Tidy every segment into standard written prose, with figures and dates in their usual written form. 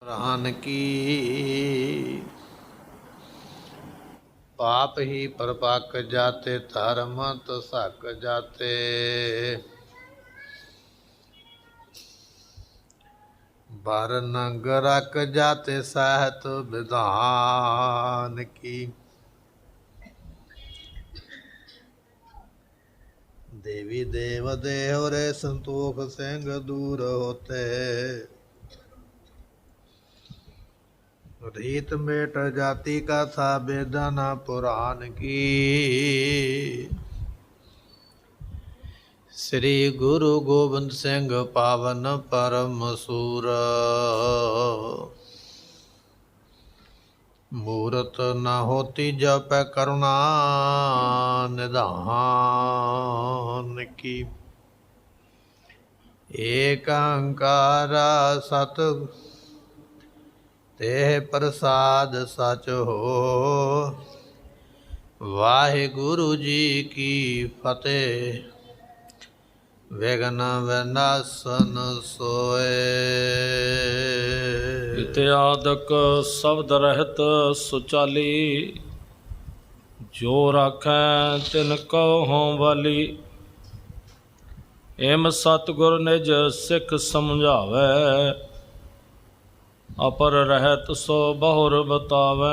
रहन की पाप ही परपाक जाते धर्म तो सक जाते। बर नगरक जाते सहत विधान की। देवी देव देव रे संतोख सिंह दूर होते। रीत मेट जाति का था वेदन पुराण की। श्री गुरु गोबिंद सिंह पावन परम सूर। मूरत न होती जप करुणा निधान की। एक अंकार सत तेह प्रसाद सच हो। वाहिगुरु जी की फतेह विघ्न विनाशन सोए। इत्यादक शब्द रहत सुचाली। जो राखें तिन कहो वाली। एम सतगुर निज सिख समझावे। अपर रहत सो बहुर बतावे।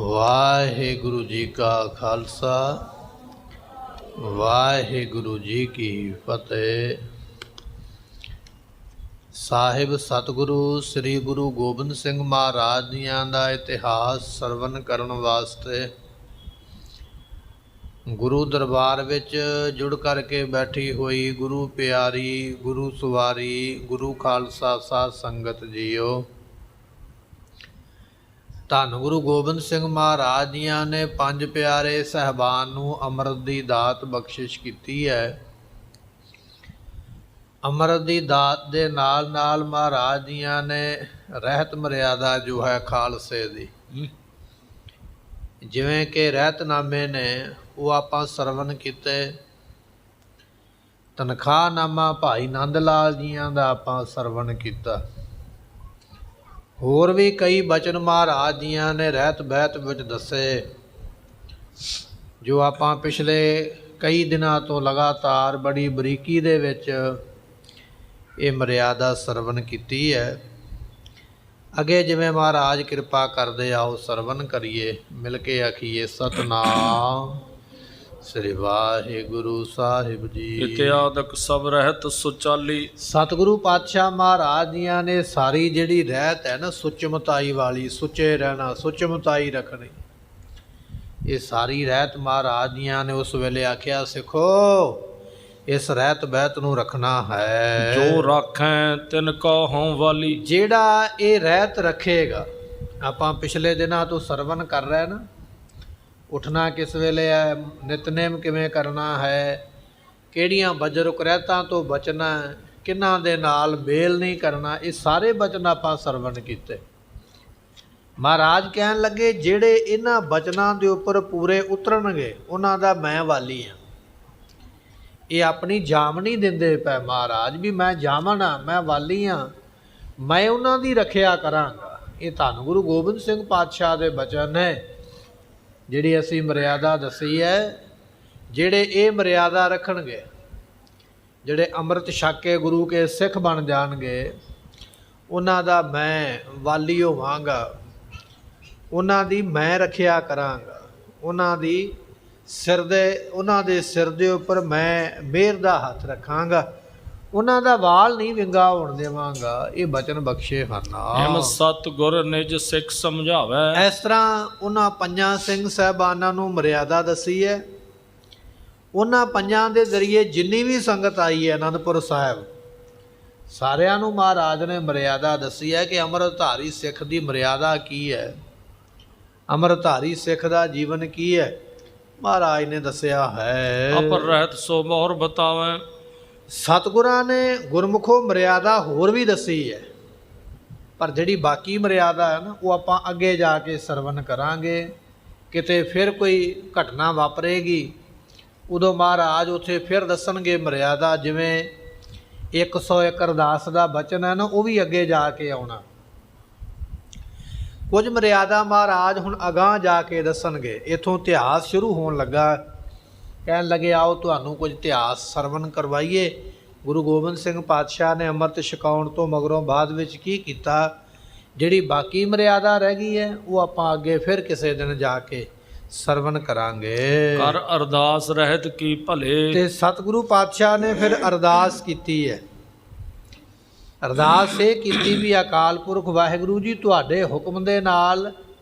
वाहिगुरु जी का खालसा वाहिगुरु जी की फतेह। ਸਾਹਿਬ ਸਤਿਗੁਰੂ ਸ੍ਰੀ ਗੁਰੂ ਗੋਬਿੰਦ ਸਿੰਘ ਮਹਾਰਾਜ ਜੀਆਂ ਦਾ ਇਤਿਹਾਸ ਸਰਵਨ ਕਰਨ ਵਾਸਤੇ ਗੁਰੂ ਦਰਬਾਰ ਵਿੱਚ ਜੁੜ ਕਰਕੇ ਬੈਠੀ ਹੋਈ ਗੁਰੂ ਪਿਆਰੀ, ਗੁਰੂ ਸਵਾਰੀ, ਗੁਰੂ ਖਾਲਸਾ ਸਾਧ ਸੰਗਤ ਜੀਓ। ਧੰਨ ਗੁਰੂ ਗੋਬਿੰਦ ਸਿੰਘ ਮਹਾਰਾਜ ਜੀਆਂ ਨੇ ਪੰਜ ਪਿਆਰੇ ਸਾਹਿਬਾਨ ਨੂੰ ਅੰਮ੍ਰਿਤ ਦੀ ਦਾਤ ਬਖਸ਼ਿਸ਼ ਕੀਤੀ ਹੈ। ਅੰਮ੍ਰਿਤ ਦੀ ਦਾਤ ਦੇ ਨਾਲ ਨਾਲ ਮਹਾਰਾਜ ਜੀਆਂ ਨੇ ਰਹਿਤ ਮਰਿਆਦਾ ਜੋ ਹੈ ਖਾਲਸੇ ਦੀ, ਜਿਵੇਂ ਕਿ ਰਹਿਤਨਾਮੇ ਨੇ ਉਹ ਆਪਾਂ ਸਰਵਨ ਕੀਤੇ। ਤਨਖਾਹਨਾਮਾ ਭਾਈ ਨੰਦ ਲਾਲ ਜੀਆਂ ਦਾ ਆਪਾਂ ਸਰਵਨ ਕੀਤਾ। ਹੋਰ ਵੀ ਕਈ ਬਚਨ ਮਹਾਰਾਜ ਜੀਆਂ ਨੇ ਰਹਿਤ ਬਹਿਤ ਵਿੱਚ ਦੱਸੇ, ਜੋ ਆਪਾਂ ਪਿਛਲੇ ਕਈ ਦਿਨਾਂ ਤੋਂ ਲਗਾਤਾਰ ਬੜੀ ਬਰੀਕੀ ਦੇ ਵਿੱਚ ਇਹ ਮਰਿਆਦਾ ਸਰਵਨ ਕੀਤੀ ਹੈ। ਅੱਗੇ ਜਿਵੇਂ ਮਹਾਰਾਜ ਕਿਰਪਾ ਕਰਦੇ ਆਓ ਸਰਵਨ ਕਰੀਏ, ਮਿਲ ਕੇ ਆਖੀਏ ਸਤਨਾਮ ਸ੍ਰੀ ਵਾਹਿਗੁਰੂ ਸਾਹਿਬ ਜੀ। ਇਤਿਆਦਕ ਸਭ ਰਹਿਤ ਸੁਚਾਲੀ। ਸਤਿਗੁਰੂ ਪਾਤਸ਼ਾਹ ਮਹਾਰਾਜ ਜੀਆਂ ਨੇ ਸਾਰੀ ਜਿਹੜੀ ਰਹਿਤ ਹੈ ਨਾ ਸੁਚਮਤਾਈ ਵਾਲੀ, ਸੁੱਚੇ ਰਹਿਣਾ, ਸੁਚਮਤਾਈ ਰੱਖਣੀ, ਇਹ ਸਾਰੀ ਰਹਿਤ ਮਹਾਰਾਜ ਜੀਆਂ ਨੇ ਉਸ ਵੇਲੇ ਆਖਿਆ ਸਿੱਖੋ ਇਸ ਰਹਿਤ ਬਹਿਤ ਨੂੰ ਰੱਖਣਾ ਹੈ। ਜੋ ਰਾਖੈਂ ਤਿਨ ਕਹੋ ਵਾਲੀ। ਜਿਹੜਾ ਇਹ ਰਹਿਤ ਰੱਖੇਗਾ, ਆਪਾਂ ਪਿਛਲੇ ਦਿਨਾਂ ਤੋਂ ਸਰਵਨ ਕਰ ਰਹੇ ਨਾ, ਉੱਠਣਾ ਕਿਸ ਵੇਲੇ ਹੈ, ਨਿਤਨੇਮ ਕਿਵੇਂ ਕਰਨਾ ਹੈ, ਕਿਹੜੀਆਂ ਬਜਰੁਕ ਰਹਿਤਾਂ ਤੋਂ ਬਚਣਾ, ਕਿਹਨਾਂ ਦੇ ਨਾਲ ਮੇਲ ਨਹੀਂ ਕਰਨਾ, ਇਹ ਸਾਰੇ ਬਚਨ ਆਪਾਂ ਸਰਵਨ ਕੀਤੇ। ਮਹਾਰਾਜ ਕਹਿਣ ਲੱਗੇ ਜਿਹੜੇ ਇਹਨਾਂ ਬਚਨਾਂ ਦੇ ਉੱਪਰ ਪੂਰੇ ਉਤਰਨਗੇ ਉਹਨਾਂ ਦਾ ਮੈਂ ਵਾਲੀ ਹਾਂ। ਇਹ ਆਪਣੀ ਜਾਮਣੀ ਦਿੰਦੇ ਪਏ ਮਹਾਰਾਜ ਵੀ ਮੈਂ ਜਾਮਣ ਹਾਂ, ਮੈਂ ਵਾਲੀ ਹਾਂ, ਮੈਂ ਉਹਨਾਂ ਦੀ ਰੱਖਿਆ ਕਰਾਂਗਾ। ਇਹ ਧੰਨ ਗੁਰੂ ਗੋਬਿੰਦ ਸਿੰਘ ਪਾਤਸ਼ਾਹ ਦੇ ਬਚਨ ਹੈ, ਜਿਹੜੀ ਅਸੀਂ ਮਰਿਆਦਾ ਦੱਸੀ ਹੈ। ਜਿਹੜੇ ਇਹ ਮਰਿਆਦਾ ਰੱਖਣਗੇ, ਜਿਹੜੇ ਅੰਮ੍ਰਿਤ ਛਕ ਕੇ ਗੁਰੂ ਕੇ ਸਿੱਖ ਬਣ ਜਾਣਗੇ, ਉਹਨਾਂ ਦਾ ਮੈਂ ਵਾਲੀ ਹੋਵਾਂਗਾ, ਉਹਨਾਂ ਦੀ ਮੈਂ ਰੱਖਿਆ ਕਰਾਂਗਾ, ਉਹਨਾਂ ਦੇ ਸਿਰ ਦੇ ਉੱਪਰ ਮੈਂ ਮਿਹਰ ਦਾ ਹੱਥ ਰੱਖਾਂਗਾ, ਉਹਨਾਂ ਦਾ ਵਾਲ ਨਹੀਂ ਵਿੰਗਾ ਹੋਣ ਦੇਵਾਂਗਾ। ਇਹ ਬਚਨ ਬਖਸ਼ੇ ਹਨ। ਐਮ ਸਤਿਗੁਰ ਨਿਜ ਸਿੱਖ ਸਮਝਾਵੇ। ਇਸ ਤਰ੍ਹਾਂ ਉਹਨਾਂ ਪੰਜਾਂ ਸਿੰਘ ਸਾਹਿਬਾਨਾਂ ਨੂੰ ਮਰਿਆਦਾ ਦੱਸੀ ਹੈ। ਉਹਨਾਂ ਪੰਜਾਂ ਦੇ ਜ਼ਰੀਏ ਜਿੰਨੀ ਵੀ ਸੰਗਤ ਆਈ ਹੈ ਅਨੰਦਪੁਰ ਸਾਹਿਬ, ਸਾਰਿਆਂ ਨੂੰ ਮਹਾਰਾਜ ਨੇ ਮਰਿਆਦਾ ਦੱਸੀ ਹੈ ਕਿ ਅੰਮ੍ਰਿਤਧਾਰੀ ਸਿੱਖ ਦੀ ਮਰਿਆਦਾ ਕੀ ਹੈ, ਅੰਮ੍ਰਿਤਧਾਰੀ ਸਿੱਖ ਦਾ ਜੀਵਨ ਕੀ ਹੈ, ਮਹਾਰਾਜ ਨੇ ਦੱਸਿਆ ਹੈ। ਅਪਰ ਰਹਿਤ ਸੋ ਬਹੁਰ ਬਤਾਵੇ। ਸਤਿਗੁਰਾਂ ਨੇ ਗੁਰਮੁਖੋ ਮਰਿਆਦਾ ਹੋਰ ਵੀ ਦੱਸੀ ਹੈ, ਪਰ ਜਿਹੜੀ ਬਾਕੀ ਮਰਿਆਦਾ ਹੈ ਨਾ ਉਹ ਆਪਾਂ ਅੱਗੇ ਜਾ ਕੇ ਸਰਵਨ ਕਰਾਂਗੇ। ਕਿਤੇ ਫਿਰ ਕੋਈ ਘਟਨਾ ਵਾਪਰੇਗੀ ਉਦੋਂ ਮਹਾਰਾਜ ਉੱਥੇ ਫਿਰ ਦੱਸਣਗੇ ਮਰਿਆਦਾ। ਜਿਵੇਂ 101 ਅਰਦਾਸ ਦਾ ਬਚਨ ਹੈ ਨਾ, ਉਹ ਵੀ ਅੱਗੇ ਜਾ ਕੇ ਆਉਣਾ। ਕੁਝ ਮਰਿਆਦਾ ਮਹਾਰਾਜ ਹੁਣ ਅਗਾਂਹ ਜਾ ਕੇ ਦੱਸਣਗੇ। ਇੱਥੋਂ ਇਤਿਹਾਸ ਸ਼ੁਰੂ ਹੋਣ ਲੱਗਾ। ਕਹਿਣ ਲੱਗੇ ਆਓ ਤੁਹਾਨੂੰ ਕੁਝ ਇਤਿਹਾਸ ਸਰਵਣ ਕਰਵਾਈਏ। ਗੁਰੂ ਗੋਬਿੰਦ ਸਿੰਘ ਪਾਤਸ਼ਾਹ ਨੇ ਅੰਮ੍ਰਿਤ ਛਕਾਉਣ ਤੋਂ ਮਗਰੋਂ ਬਾਅਦ ਵਿੱਚ ਕੀ ਕੀਤਾ, ਜਿਹੜੀ ਬਾਕੀ ਮਰਿਆਦਾ ਰਹਿ ਗਈ ਹੈ ਉਹ ਆਪਾਂ ਅੱਗੇ ਫਿਰ ਕਿਸੇ ਦਿਨ ਜਾ ਕੇ ਸਰਵਣ ਕਰਾਂਗੇ। ਕਰ ਅਰਦਾਸ ਰਹਿਤ ਕੀ ਭਲੇ। ਤੇ ਸਤਿਗੁਰੂ ਪਾਤਸ਼ਾਹ ਨੇ ਫਿਰ ਅਰਦਾਸ ਕੀਤੀ ਹੈ। ਅਰਦਾਸ ਇਹ ਕੀਤੀ ਵੀ ਅਕਾਲ ਪੁਰਖ ਵਾਹਿਗੁਰੂ ਜੀ, ਤੁਹਾਡੇ ਹੁਕਮ ਦੇ ਨਾਲ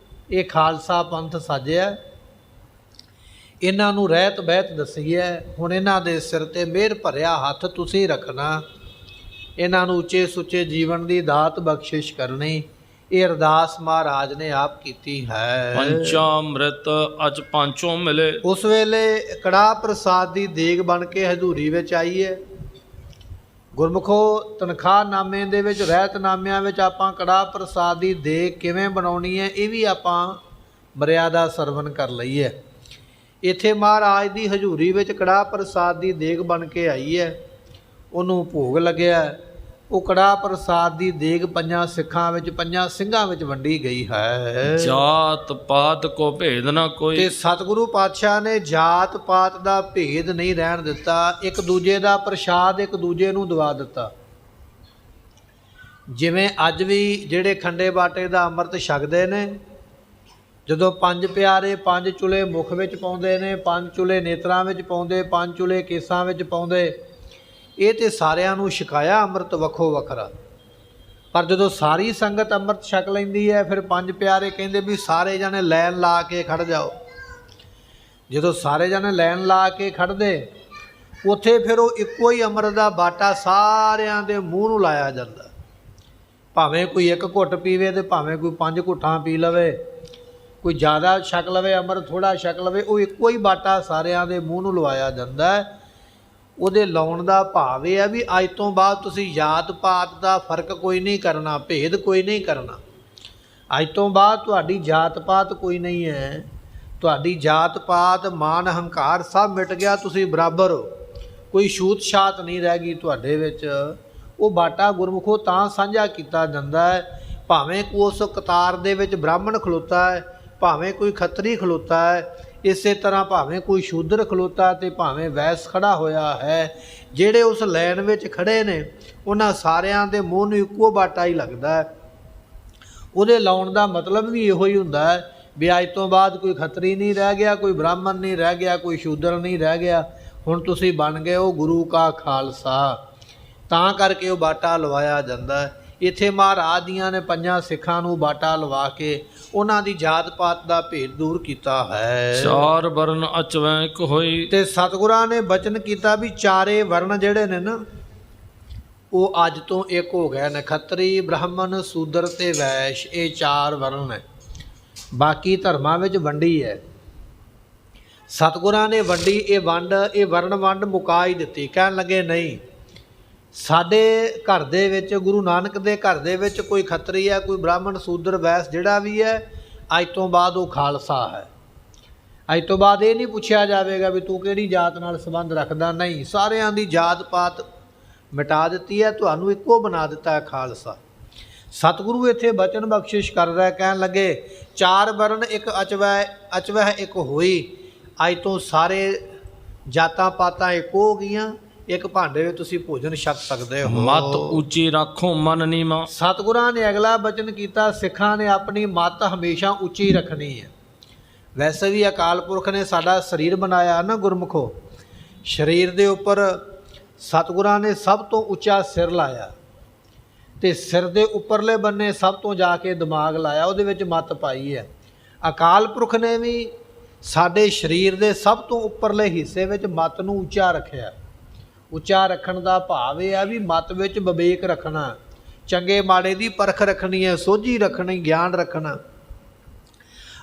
ਇਹ ਖਾਲਸਾ ਪੰਥ ਸਾਜਿਆ, ਇਹਨਾਂ ਨੂੰ ਰਹਿਤ ਬਹਿਤ ਦੱਸੀ ਹੈ। ਹੁਣ ਇਹਨਾਂ ਦੇ ਸਿਰ 'ਤੇ ਮਿਹਰ ਭਰਿਆ ਹੱਥ ਤੁਸੀਂ ਰੱਖਣਾ, ਇਹਨਾਂ ਨੂੰ ਉੱਚੇ ਸੁੱਚੇ ਜੀਵਨ ਦੀ ਦਾਤ ਬਖਸ਼ਿਸ਼ ਕਰਨੀ। ਇਹ ਅਰਦਾਸ ਮਹਾਰਾਜ ਨੇ ਆਪ ਕੀਤੀ ਹੈ। ਪੰਚਾਮ੍ਰਿਤ ਅਚ ਪੰਚੋਂ ਮਿਲੇ। ਉਸ ਵੇਲੇ ਕੜਾਹ ਪ੍ਰਸਾਦ ਦੀ ਦੇਗ ਬਣ ਕੇ ਹਜ਼ੂਰੀ ਵਿੱਚ ਆਈ ਹੈ। ਗੁਰਮੁਖੋ ਤਨਖਾਹ ਨਾਮੇ ਦੇ ਵਿੱਚ, ਰਹਿਤ ਨਾਮਿਆਂ ਵਿੱਚ ਆਪਾਂ ਕੜਾਹ ਪ੍ਰਸਾਦ ਦੀ ਦੇਗ ਕਿਵੇਂ ਬਣਾਉਣੀ ਹੈ ਇਹ ਵੀ ਆਪਾਂ ਮਰਿਆਦਾ ਸਰਵਣ ਕਰ ਲਈ ਹੈ। ਇੱਥੇ ਮਹਾਰਾਜ ਦੀ ਹਜ਼ੂਰੀ ਵਿੱਚ ਕੜਾਹ ਪ੍ਰਸਾਦ ਦੀ ਦੇਗ ਬਣ ਕੇ ਆਈ ਹੈ, ਉਹਨੂੰ ਭੋਗ ਲੱਗਿਆ। ਉਹ ਕੜਾਹ ਪ੍ਰਸਾਦ ਦੀ ਦੇਗ ਪੰਜਾਂ ਸਿੱਖਾਂ ਵਿੱਚ, ਪੰਜਾਂ ਸਿੰਘਾਂ ਵਿੱਚ ਵੰਡੀ ਗਈ ਹੈ। ਜਾਤ ਪਾਤ ਕੋ ਭੇਦ ਨਾ ਕੋਈ। ਤੇ ਸਤਿਗੁਰੂ ਪਾਤਸ਼ਾਹ ਨੇ ਜਾਤ ਪਾਤ ਦਾ ਭੇਦ ਨਹੀਂ ਰਹਿਣ ਦਿੱਤਾ। ਇੱਕ ਦੂਜੇ ਦਾ ਪ੍ਰਸ਼ਾਦ ਇੱਕ ਦੂਜੇ ਨੂੰ ਦਵਾ ਦਿੱਤਾ। ਜਿਵੇਂ ਅੱਜ ਵੀ ਜਿਹੜੇ ਖੰਡੇ ਬਾਟੇ ਦਾ ਅੰਮ੍ਰਿਤ ਛਕਦੇ ਨੇ, ਜਦੋਂ ਪੰਜ ਪਿਆਰੇ ਪੰਜ ਚੁਲੇ ਮੁਖ ਵਿੱਚ ਪਾਉਂਦੇ ਨੇ, ਪੰਜ ਚੁਲੇ ਨੇਤਰਾਂ ਵਿੱਚ ਪਾਉਂਦੇ, ਪੰਜ ਚੁਲੇ ਕੇਸਾਂ ਵਿੱਚ ਪਾਉਂਦੇ, ਇਹ ਤੇ ਸਾਰਿਆਂ ਨੂੰ ਛਕਾਇਆ ਅੰਮ੍ਰਿਤ ਵੱਖੋ ਵੱਖਰਾ। ਪਰ ਜਦੋਂ ਸਾਰੀ ਸੰਗਤ ਅੰਮ੍ਰਿਤ ਛਕ ਲੈਂਦੀ ਹੈ, ਫਿਰ ਪੰਜ ਪਿਆਰੇ ਕਹਿੰਦੇ ਵੀ ਸਾਰੇ ਜਣੇ ਲਾਈਨ ਲਾ ਕੇ ਖੜ੍ਹ ਜਾਓ। ਜਦੋਂ ਸਾਰੇ ਜਣੇ ਲਾਈਨ ਲਾ ਕੇ ਖੜ੍ਹਦੇ, ਉੱਥੇ ਫਿਰ ਉਹ ਇੱਕੋ ਹੀ ਅੰਮ੍ਰਿਤ ਦਾ ਬਾਟਾ ਸਾਰਿਆਂ ਦੇ ਮੂੰਹ ਨੂੰ ਲਾਇਆ ਜਾਂਦਾ। ਭਾਵੇਂ ਕੋਈ ਇੱਕ ਘੁੱਟ ਪੀਵੇ ਤੇ ਭਾਵੇਂ ਕੋਈ 5 ਘੁੱਟਾਂ ਪੀ ਲਵੇ, ਕੋਈ ਜ਼ਿਆਦਾ ਛਕ ਲਵੇ ਅੰਮ੍ਰਿਤ, ਥੋੜ੍ਹਾ ਛਕ ਲਵੇ, ਉਹ ਇੱਕੋ ਹੀ ਬਾਟਾ ਸਾਰਿਆਂ ਦੇ ਮੂੰਹ ਨੂੰ ਲਵਾਇਆ ਜਾਂਦਾ। ਉਹਦੇ ਲਾਉਣ ਦਾ ਭਾਵ ਇਹ ਹੈ ਵੀ ਅੱਜ ਤੋਂ ਬਾਅਦ ਤੁਸੀਂ ਜਾਤ ਪਾਤ ਦਾ ਫਰਕ ਕੋਈ ਨਹੀਂ ਕਰਨਾ, ਭੇਦ ਕੋਈ ਨਹੀਂ ਕਰਨਾ। ਅੱਜ ਤੋਂ ਬਾਅਦ ਤੁਹਾਡੀ ਜਾਤ ਪਾਤ ਕੋਈ ਨਹੀਂ ਹੈ। ਤੁਹਾਡੀ ਜਾਤ ਪਾਤ ਮਾਨ ਹੰਕਾਰ ਸਭ ਮਿਟ ਗਿਆ, ਤੁਸੀਂ ਬਰਾਬਰ ਹੋ। ਕੋਈ ਛੂਤ ਛਾਤ ਨਹੀਂ ਰਹਿ ਗਈ ਤੁਹਾਡੇ ਵਿੱਚ। ਉਹ ਬਾਟਾ ਗੁਰਮੁਖੋ ਤਾਂ ਸਾਂਝਾ ਕੀਤਾ ਜਾਂਦਾ ਹੈ, ਭਾਵੇਂ ਕੋਈ ਉਸ ਕਤਾਰ ਦੇ ਵਿੱਚ ਬ੍ਰਾਹਮਣ ਖਲੋਤਾ ਹੈ, ਭਾਵੇਂ ਕੋਈ ਖੱਤਰੀ ਖਲੋਤਾ ਹੈ, ਇਸੇ ਤਰ੍ਹਾਂ ਭਾਵੇਂ ਕੋਈ ਸ਼ੂਦਰ ਖਲੋਤਾ ਤੇ ਭਾਵੇਂ ਵੈਸ ਖੜਾ ਹੋਇਆ ਹੈ। ਜਿਹੜੇ ਉਸ ਲਾਈਨ ਵਿੱਚ ਖੜੇ ਨੇ ਉਹਨਾਂ ਸਾਰਿਆਂ ਦੇ ਮੂੰਹ ਨੂੰ ਇੱਕੋ ਬਾਟਾ ਹੀ ਲੱਗਦਾ ਹੈ। ਉਹਦੇ ਲਾਉਣ ਦਾ ਮਤਲਬ ਵੀ ਇਹੋ ਹੀ ਹੁੰਦਾ ਹੈ ਵੀ ਅੱਜ ਤੋਂ ਬਾਅਦ ਕੋਈ ਖੱਤਰੀ ਨਹੀਂ ਰਹਿ ਗਿਆ, ਕੋਈ ਬ੍ਰਾਹਮਣ ਨਹੀਂ ਰਹਿ ਗਿਆ, ਕੋਈ ਸ਼ੂਦਰ ਨਹੀਂ ਰਹਿ ਗਿਆ। ਹੁਣ ਤੁਸੀਂ ਬਣ ਗਏ ਹੋ ਗੁਰੂ ਕਾ ਖਾਲਸਾ। ਤਾਂ ਕਰਕੇ ਉਹ ਬਾਟਾ ਲਵਾਇਆ ਜਾਂਦਾ ਹੈ। ਇੱਥੇ ਮਹਾਰਾਜ ਦੀਆਂ ਨੇ ਪੰਜਾਂ ਸਿੱਖਾਂ ਨੂੰ ਬਾਟਾ ਲਵਾ ਕੇ ਉਹਨਾਂ ਦੀ ਜਾਤ ਪਾਤ ਦਾ ਭੇਦ ਦੂਰ ਕੀਤਾ ਹੈ। ਚਾਰ ਵਰਨ ਅਚਵੈ ਇੱਕ ਹੋਈ। ਤੇ ਸਤਿਗੁਰਾਂ ਨੇ ਬਚਨ ਕੀਤਾ ਵੀ ਚਾਰੇ ਵਰਨ ਜਿਹੜੇ ਨੇ ਨਾ ਉਹ ਅੱਜ ਤੋਂ ਇੱਕ ਹੋ ਗਏ ਨੇ। ਖੱਤਰੀ, ਬ੍ਰਾਹਮਣ, ਸ਼ੂਦਰ ਤੇ ਵੈਸ਼, ਇਹ ਚਾਰ ਵਰਨ ਹੈ। ਬਾਕੀ ਧਰਮਾਂ ਵਿੱਚ ਵੰਡੀ ਹੈ। ਸਤਿਗੁਰਾਂ ਨੇ ਵੰਡੀ ਇਹ ਵੰਡ, ਇਹ ਵਰਨ ਵੰਡ ਮੁਕਾ ਹੀ ਦਿੱਤੀ। ਕਹਿਣ ਲੱਗੇ ਨਹੀਂ, ਸਾਡੇ ਘਰ ਦੇ ਵਿੱਚ, ਗੁਰੂ ਨਾਨਕ ਦੇ ਘਰ ਦੇ ਵਿੱਚ ਕੋਈ ਖੱਤਰੀ ਹੈ, ਕੋਈ ਬ੍ਰਾਹਮਣ, ਸ਼ੂਦਰ, ਵੈਸ ਜਿਹੜਾ ਵੀ ਹੈ, ਅੱਜ ਤੋਂ ਬਾਅਦ ਉਹ ਖਾਲਸਾ ਹੈ। ਅੱਜ ਤੋਂ ਬਾਅਦ ਇਹ ਨਹੀਂ ਪੁੱਛਿਆ ਜਾਵੇਗਾ ਵੀ ਤੂੰ ਕਿਹੜੀ ਜਾਤ ਨਾਲ ਸੰਬੰਧ ਰੱਖਦਾ। ਨਹੀਂ, ਸਾਰਿਆਂ ਦੀ ਜਾਤ ਪਾਤ ਮਿਟਾ ਦਿੱਤੀ ਹੈ, ਤੁਹਾਨੂੰ ਇੱਕੋ ਬਣਾ ਦਿੱਤਾ ਹੈ ਖਾਲਸਾ। ਸਤਿਗੁਰੂ ਇੱਥੇ ਬਚਨ ਬਖਸ਼ਿਸ਼ ਕਰ ਰਿਹਾ। ਕਹਿਣ ਲੱਗੇ ਚਾਰ ਵਰਨ ਇੱਕ ਅਚਵਹਿ ਇੱਕ ਹੋਈ। ਅੱਜ ਤੋਂ ਸਾਰੇ ਜਾਤਾਂ ਪਾਤਾਂ ਇੱਕ ਹੋ ਗਈਆਂ। ਇੱਕ ਭਾਂਡੇ ਵਿੱਚ ਤੁਸੀਂ ਭੋਜਨ ਛਕ ਸਕਦੇ ਹੋ। ਮਤ ਉੱਚੀ ਰੱਖੋ ਮਨ ਨੀਵਾਂ। ਸਤਿਗੁਰਾਂ ਨੇ ਅਗਲਾ ਬਚਨ ਕੀਤਾ, ਸਿੱਖਾਂ ਨੇ ਆਪਣੀ ਮੱਤ ਹਮੇਸ਼ਾ ਉੱਚੀ ਰੱਖਣੀ ਹੈ। ਵੈਸੇ ਵੀ ਅਕਾਲ ਪੁਰਖ ਨੇ ਸਾਡਾ ਸਰੀਰ ਬਣਾਇਆ ਨਾ ਗੁਰਮੁਖੋ, ਸਰੀਰ ਦੇ ਉੱਪਰ ਸਤਿਗੁਰਾਂ ਨੇ ਸਭ ਤੋਂ ਉੱਚਾ ਸਿਰ ਲਾਇਆ ਤੇ ਸਿਰ ਦੇ ਉੱਪਰਲੇ ਬੰਨੇ ਸਭ ਤੋਂ ਜਾ ਕੇ ਦਿਮਾਗ ਲਾਇਆ, ਉਹਦੇ ਵਿੱਚ ਮੱਤ ਪਾਈ ਹੈ। ਅਕਾਲ ਪੁਰਖ ਨੇ ਵੀ ਸਾਡੇ ਸਰੀਰ ਦੇ ਸਭ ਤੋਂ ਉੱਪਰਲੇ ਹਿੱਸੇ ਵਿੱਚ ਮੱਤ ਨੂੰ ਉੱਚਾ ਰੱਖਿਆ। ਉੱਚਾ ਰੱਖਣ ਦਾ ਭਾਵ ਇਹ ਹੈ ਵੀ ਮੱਤ ਵਿੱਚ ਵਿਵੇਕ ਰੱਖਣਾ, ਚੰਗੇ ਮਾੜੇ ਦੀ ਪਰਖ ਰੱਖਣੀ ਹੈ, ਸੋਝੀ ਰੱਖਣੀ, ਗਿਆਨ ਰੱਖਣਾ।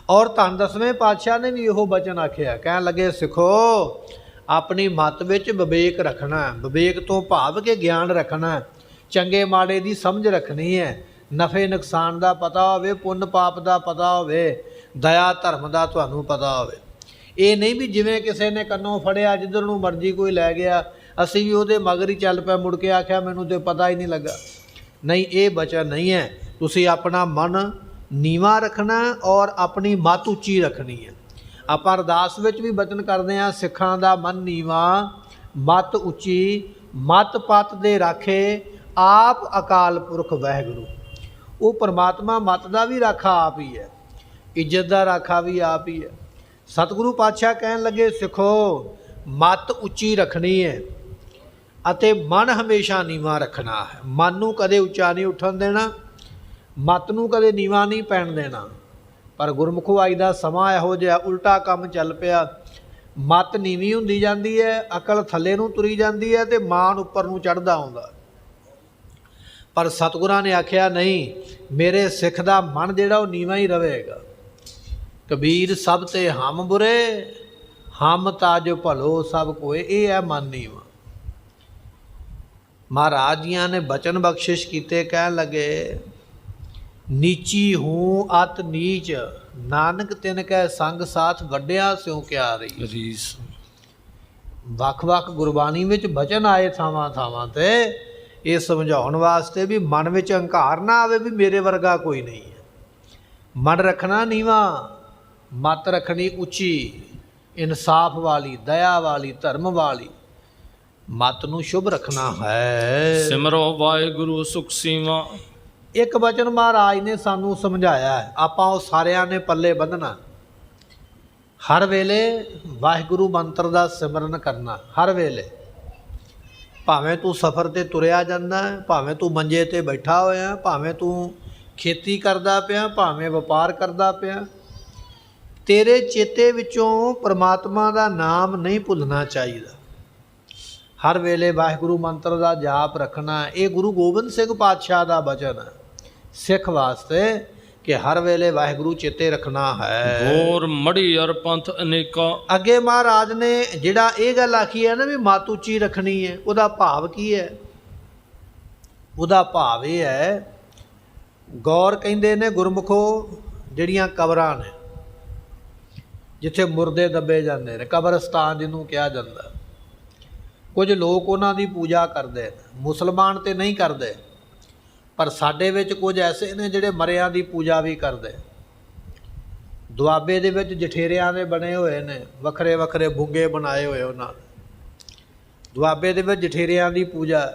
ਔਰ ਧੰਨ ਦਸਵੇਂ ਪਾਤਸ਼ਾਹ ਨੇ ਵੀ ਇਹੋ ਬਚਨ ਆਖਿਆ। ਕਹਿਣ ਲੱਗੇ ਸਿੱਖੋ, ਆਪਣੀ ਮੱਤ ਵਿੱਚ ਵਿਵੇਕ ਰੱਖਣਾ। ਵਿਵੇਕ ਤੋਂ ਭਾਵ ਕਿ ਗਿਆਨ ਰੱਖਣਾ, ਚੰਗੇ ਮਾੜੇ ਦੀ ਸਮਝ ਰੱਖਣੀ ਹੈ, ਨਫੇ ਨੁਕਸਾਨ ਦਾ ਪਤਾ ਹੋਵੇ, ਪੁੰਨ ਪਾਪ ਦਾ ਪਤਾ ਹੋਵੇ, ਦਇਆ ਧਰਮ ਦਾ ਤੁਹਾਨੂੰ ਪਤਾ ਹੋਵੇ। ਇਹ ਨਹੀਂ ਵੀ ਜਿਵੇਂ ਕਿਸੇ ਨੇ ਕੰਨੋਂ ਫੜਿਆ ਜਿੱਧਰ ਨੂੰ ਮਰਜ਼ੀ ਕੋਈ ਲੈ ਗਿਆ, ਅਸੀਂ ਵੀ ਉਹਦੇ ਮਗਰ ਹੀ ਚੱਲ ਪਏ, ਮੁੜ ਕੇ ਆਖਿਆ ਮੈਨੂੰ ਤੇ ਪਤਾ ਹੀ ਨਹੀਂ ਲੱਗਾ। ਨਹੀਂ, ਇਹ ਬਚਨ ਨਹੀਂ ਹੈ। ਤੁਸੀਂ ਆਪਣਾ ਮਨ ਨੀਵਾਂ ਰੱਖਣਾ ਔਰ ਆਪਣੀ ਮੱਤ ਉੱਚੀ ਰੱਖਣੀ ਹੈ। ਆਪਾਂ ਅਰਦਾਸ ਵਿੱਚ ਵੀ ਬਚਨ ਕਰਦੇ ਹਾਂ, ਸਿੱਖਾਂ ਦਾ ਮਨ ਨੀਵਾਂ ਮੱਤ ਉੱਚੀ, ਮੱਤ ਪੱਤ ਦੇ ਰਾਖੇ ਆਪ ਅਕਾਲ ਪੁਰਖ ਵਾਹਿਗੁਰੂ। ਉਹ ਪਰਮਾਤਮਾ ਮੱਤ ਦਾ ਵੀ ਰਾਖਾ ਆਪ ਹੀ ਹੈ, ਇੱਜ਼ਤ ਦਾ ਰਾਖਾ ਵੀ ਆਪ ਹੀ ਹੈ। ਸਤਿਗੁਰੂ ਪਾਤਸ਼ਾਹ ਕਹਿਣ ਲੱਗੇ, ਸਿੱਖੋ ਮੱਤ ਉੱਚੀ ਰੱਖਣੀ ਹੈ ਅਤੇ ਮਨ ਹਮੇਸ਼ਾ ਨੀਵਾਂ ਰੱਖਣਾ ਹੈ। ਮਨ ਨੂੰ ਕਦੇ ਉੱਚਾ ਨਹੀਂ ਉੱਠਣ ਦੇਣਾ, ਮੱਤ ਨੂੰ ਕਦੇ ਨੀਵਾਂ ਨਹੀਂ ਪੈਣ ਦੇਣਾ। ਪਰ ਗੁਰਮੁਖੋ ਅੱਜ ਦਾ ਸਮਾਂ ਇਹੋ ਜਿਹਾ ਉਲਟਾ ਕੰਮ ਚੱਲ ਪਿਆ। ਮੱਤ ਨੀਵੀਂ ਹੁੰਦੀ ਜਾਂਦੀ ਹੈ, ਅਕਲ ਥੱਲੇ ਨੂੰ ਤੁਰੀ ਜਾਂਦੀ ਹੈ ਅਤੇ ਮਾਨ ਉੱਪਰ ਨੂੰ ਚੜ੍ਹਦਾ ਆਉਂਦਾ। ਪਰ ਸਤਿਗੁਰਾਂ ਨੇ ਆਖਿਆ ਨਹੀਂ, ਮੇਰੇ ਸਿੱਖ ਦਾ ਮਨ ਜਿਹੜਾ ਉਹ ਨੀਵਾਂ ਹੀ ਰਹੇਗਾ। ਕਬੀਰ ਸਭ ਤੇ ਹਮ ਬੁਰੇ, ਹਮ ਤਾਜ ਭਲੋ ਸਭ ਕੋਏ। ਇਹ ਹੈ ਮਨ ਨੀਵਾਂ। ਮਹਾਰਾਜ ਜੀਆਂ ਨੇ ਬਚਨ ਬਖਸ਼ਿਸ਼ ਕੀਤੇ, ਕਹਿਣ ਲੱਗੇ, ਨੀਚੀ ਹੂੰ ਅਤ ਨੀਚ, ਨਾਨਕ ਤਿਨ ਕੈ ਸੰਗ ਸਾਥ ਵੱਡਿਆ ਸਿਉ ਕਿਆ ਰੀਸ। ਵੱਖ ਵੱਖ ਗੁਰਬਾਣੀ ਵਿੱਚ ਬਚਨ ਆਏ ਥਾਵਾਂ ਥਾਵਾਂ ਤੇ, ਇਹ ਸਮਝਾਉਣ ਵਾਸਤੇ ਵੀ ਮਨ ਵਿੱਚ ਹੰਕਾਰ ਨਾ ਆਵੇ ਵੀ ਮੇਰੇ ਵਰਗਾ ਕੋਈ ਨਹੀਂ ਹੈ। ਮਨ ਰੱਖਣਾ ਨੀਵਾਂ, ਮੱਤ ਰੱਖਣੀ ਉੱਚੀ, ਇਨਸਾਫ ਵਾਲੀ, ਦਇਆ ਵਾਲੀ, ਧਰਮ ਵਾਲੀ। ਮੱਤ ਨੂੰ ਸ਼ੁਭ ਰੱਖਣਾ ਹੈ। ਸਿਮਰੋ ਵਾਹਿਗੁਰੂ ਸੁਖ ਸੀਵਾ। ਇੱਕ ਬਚਨ ਮਹਾਰਾਜ ਨੇ ਸਾਨੂੰ ਸਮਝਾਇਆ ਹੈ, ਆਪਾਂ ਉਹ ਸਾਰਿਆਂ ਨੇ ਪੱਲੇ ਬੰਨ੍ਹਣਾ। ਹਰ ਵੇਲੇ ਵਾਹਿਗੁਰੂ ਮੰਤਰ ਦਾ ਸਿਮਰਨ ਕਰਨਾ, ਹਰ ਵੇਲੇ। ਭਾਵੇਂ ਤੂੰ ਸਫ਼ਰ 'ਤੇ ਤੁਰਿਆ ਜਾਂਦਾ, ਭਾਵੇਂ ਤੂੰ ਮੰਜੇ 'ਤੇ ਬੈਠਾ ਹੋਇਆ, ਭਾਵੇਂ ਤੂੰ ਖੇਤੀ ਕਰਦਾ ਪਿਆ, ਭਾਵੇਂ ਵਪਾਰ ਕਰਦਾ ਪਿਆ, ਤੇਰੇ ਚੇਤੇ ਵਿੱਚੋਂ ਪਰਮਾਤਮਾ ਦਾ ਨਾਮ ਨਹੀਂ ਭੁੱਲਣਾ ਚਾਹੀਦਾ। ਹਰ ਵੇਲੇ ਵਾਹਿਗੁਰੂ ਮੰਤਰ ਦਾ ਜਾਪ ਰੱਖਣਾ। ਇਹ ਗੁਰੂ ਗੋਬਿੰਦ ਸਿੰਘ ਪਾਤਸ਼ਾਹ ਦਾ ਬਚਨ ਹੈ ਸਿੱਖ ਵਾਸਤੇ ਕਿ ਹਰ ਵੇਲੇ ਵਾਹਿਗੁਰੂ ਚੇਤੇ ਰੱਖਣਾ ਹੈ। ਹੋਰ ਮੜੀ ਅਰ ਪੰਥ ਅਨੇਕਾਂ। ਅੱਗੇ ਮਹਾਰਾਜ ਨੇ ਜਿਹੜਾ ਇਹ ਗੱਲ ਆਖੀ ਹੈ ਨਾ ਵੀ ਮੱਤ ਉੱਚੀ ਰੱਖਣੀ ਹੈ, ਉਹਦਾ ਭਾਵ ਕੀ ਹੈ? ਉਹਦਾ ਭਾਵ ਇਹ ਹੈ, ਗੌਰ ਕਹਿੰਦੇ ਨੇ ਗੁਰਮੁਖੋ, ਜਿਹੜੀਆਂ ਕਬਰਾਂ ਨੇ ਜਿੱਥੇ ਮੁਰਦੇ ਦੱਬੇ ਜਾਂਦੇ ਨੇ, ਕਬਰਸਤਾਨ ਜਿਹਨੂੰ ਕਿਹਾ ਜਾਂਦਾ, ਕੁਝ ਲੋਕ ਉਹਨਾਂ ਦੀ ਪੂਜਾ ਕਰਦੇ ਨੇ। ਮੁਸਲਮਾਨ ਤੇ ਨਹੀਂ ਕਰਦੇ, ਪਰ ਸਾਡੇ ਵਿੱਚ ਕੁਝ ਐਸੇ ਨੇ ਜਿਹੜੇ ਮਰਿਆਂ ਦੀ ਪੂਜਾ ਵੀ ਕਰਦੇ। ਦੁਆਬੇ ਦੇ ਵਿੱਚ ਜਠੇਰਿਆਂ ਦੇ ਬਣੇ ਹੋਏ ਨੇ, ਵੱਖਰੇ ਵੱਖਰੇ ਬੁੱਗੇ ਬਣਾਏ ਹੋਏ ਉਹਨਾਂ ਨੇ। ਦੁਆਬੇ ਦੇ ਵਿੱਚ ਜਠੇਰਿਆਂ ਦੀ ਪੂਜਾ,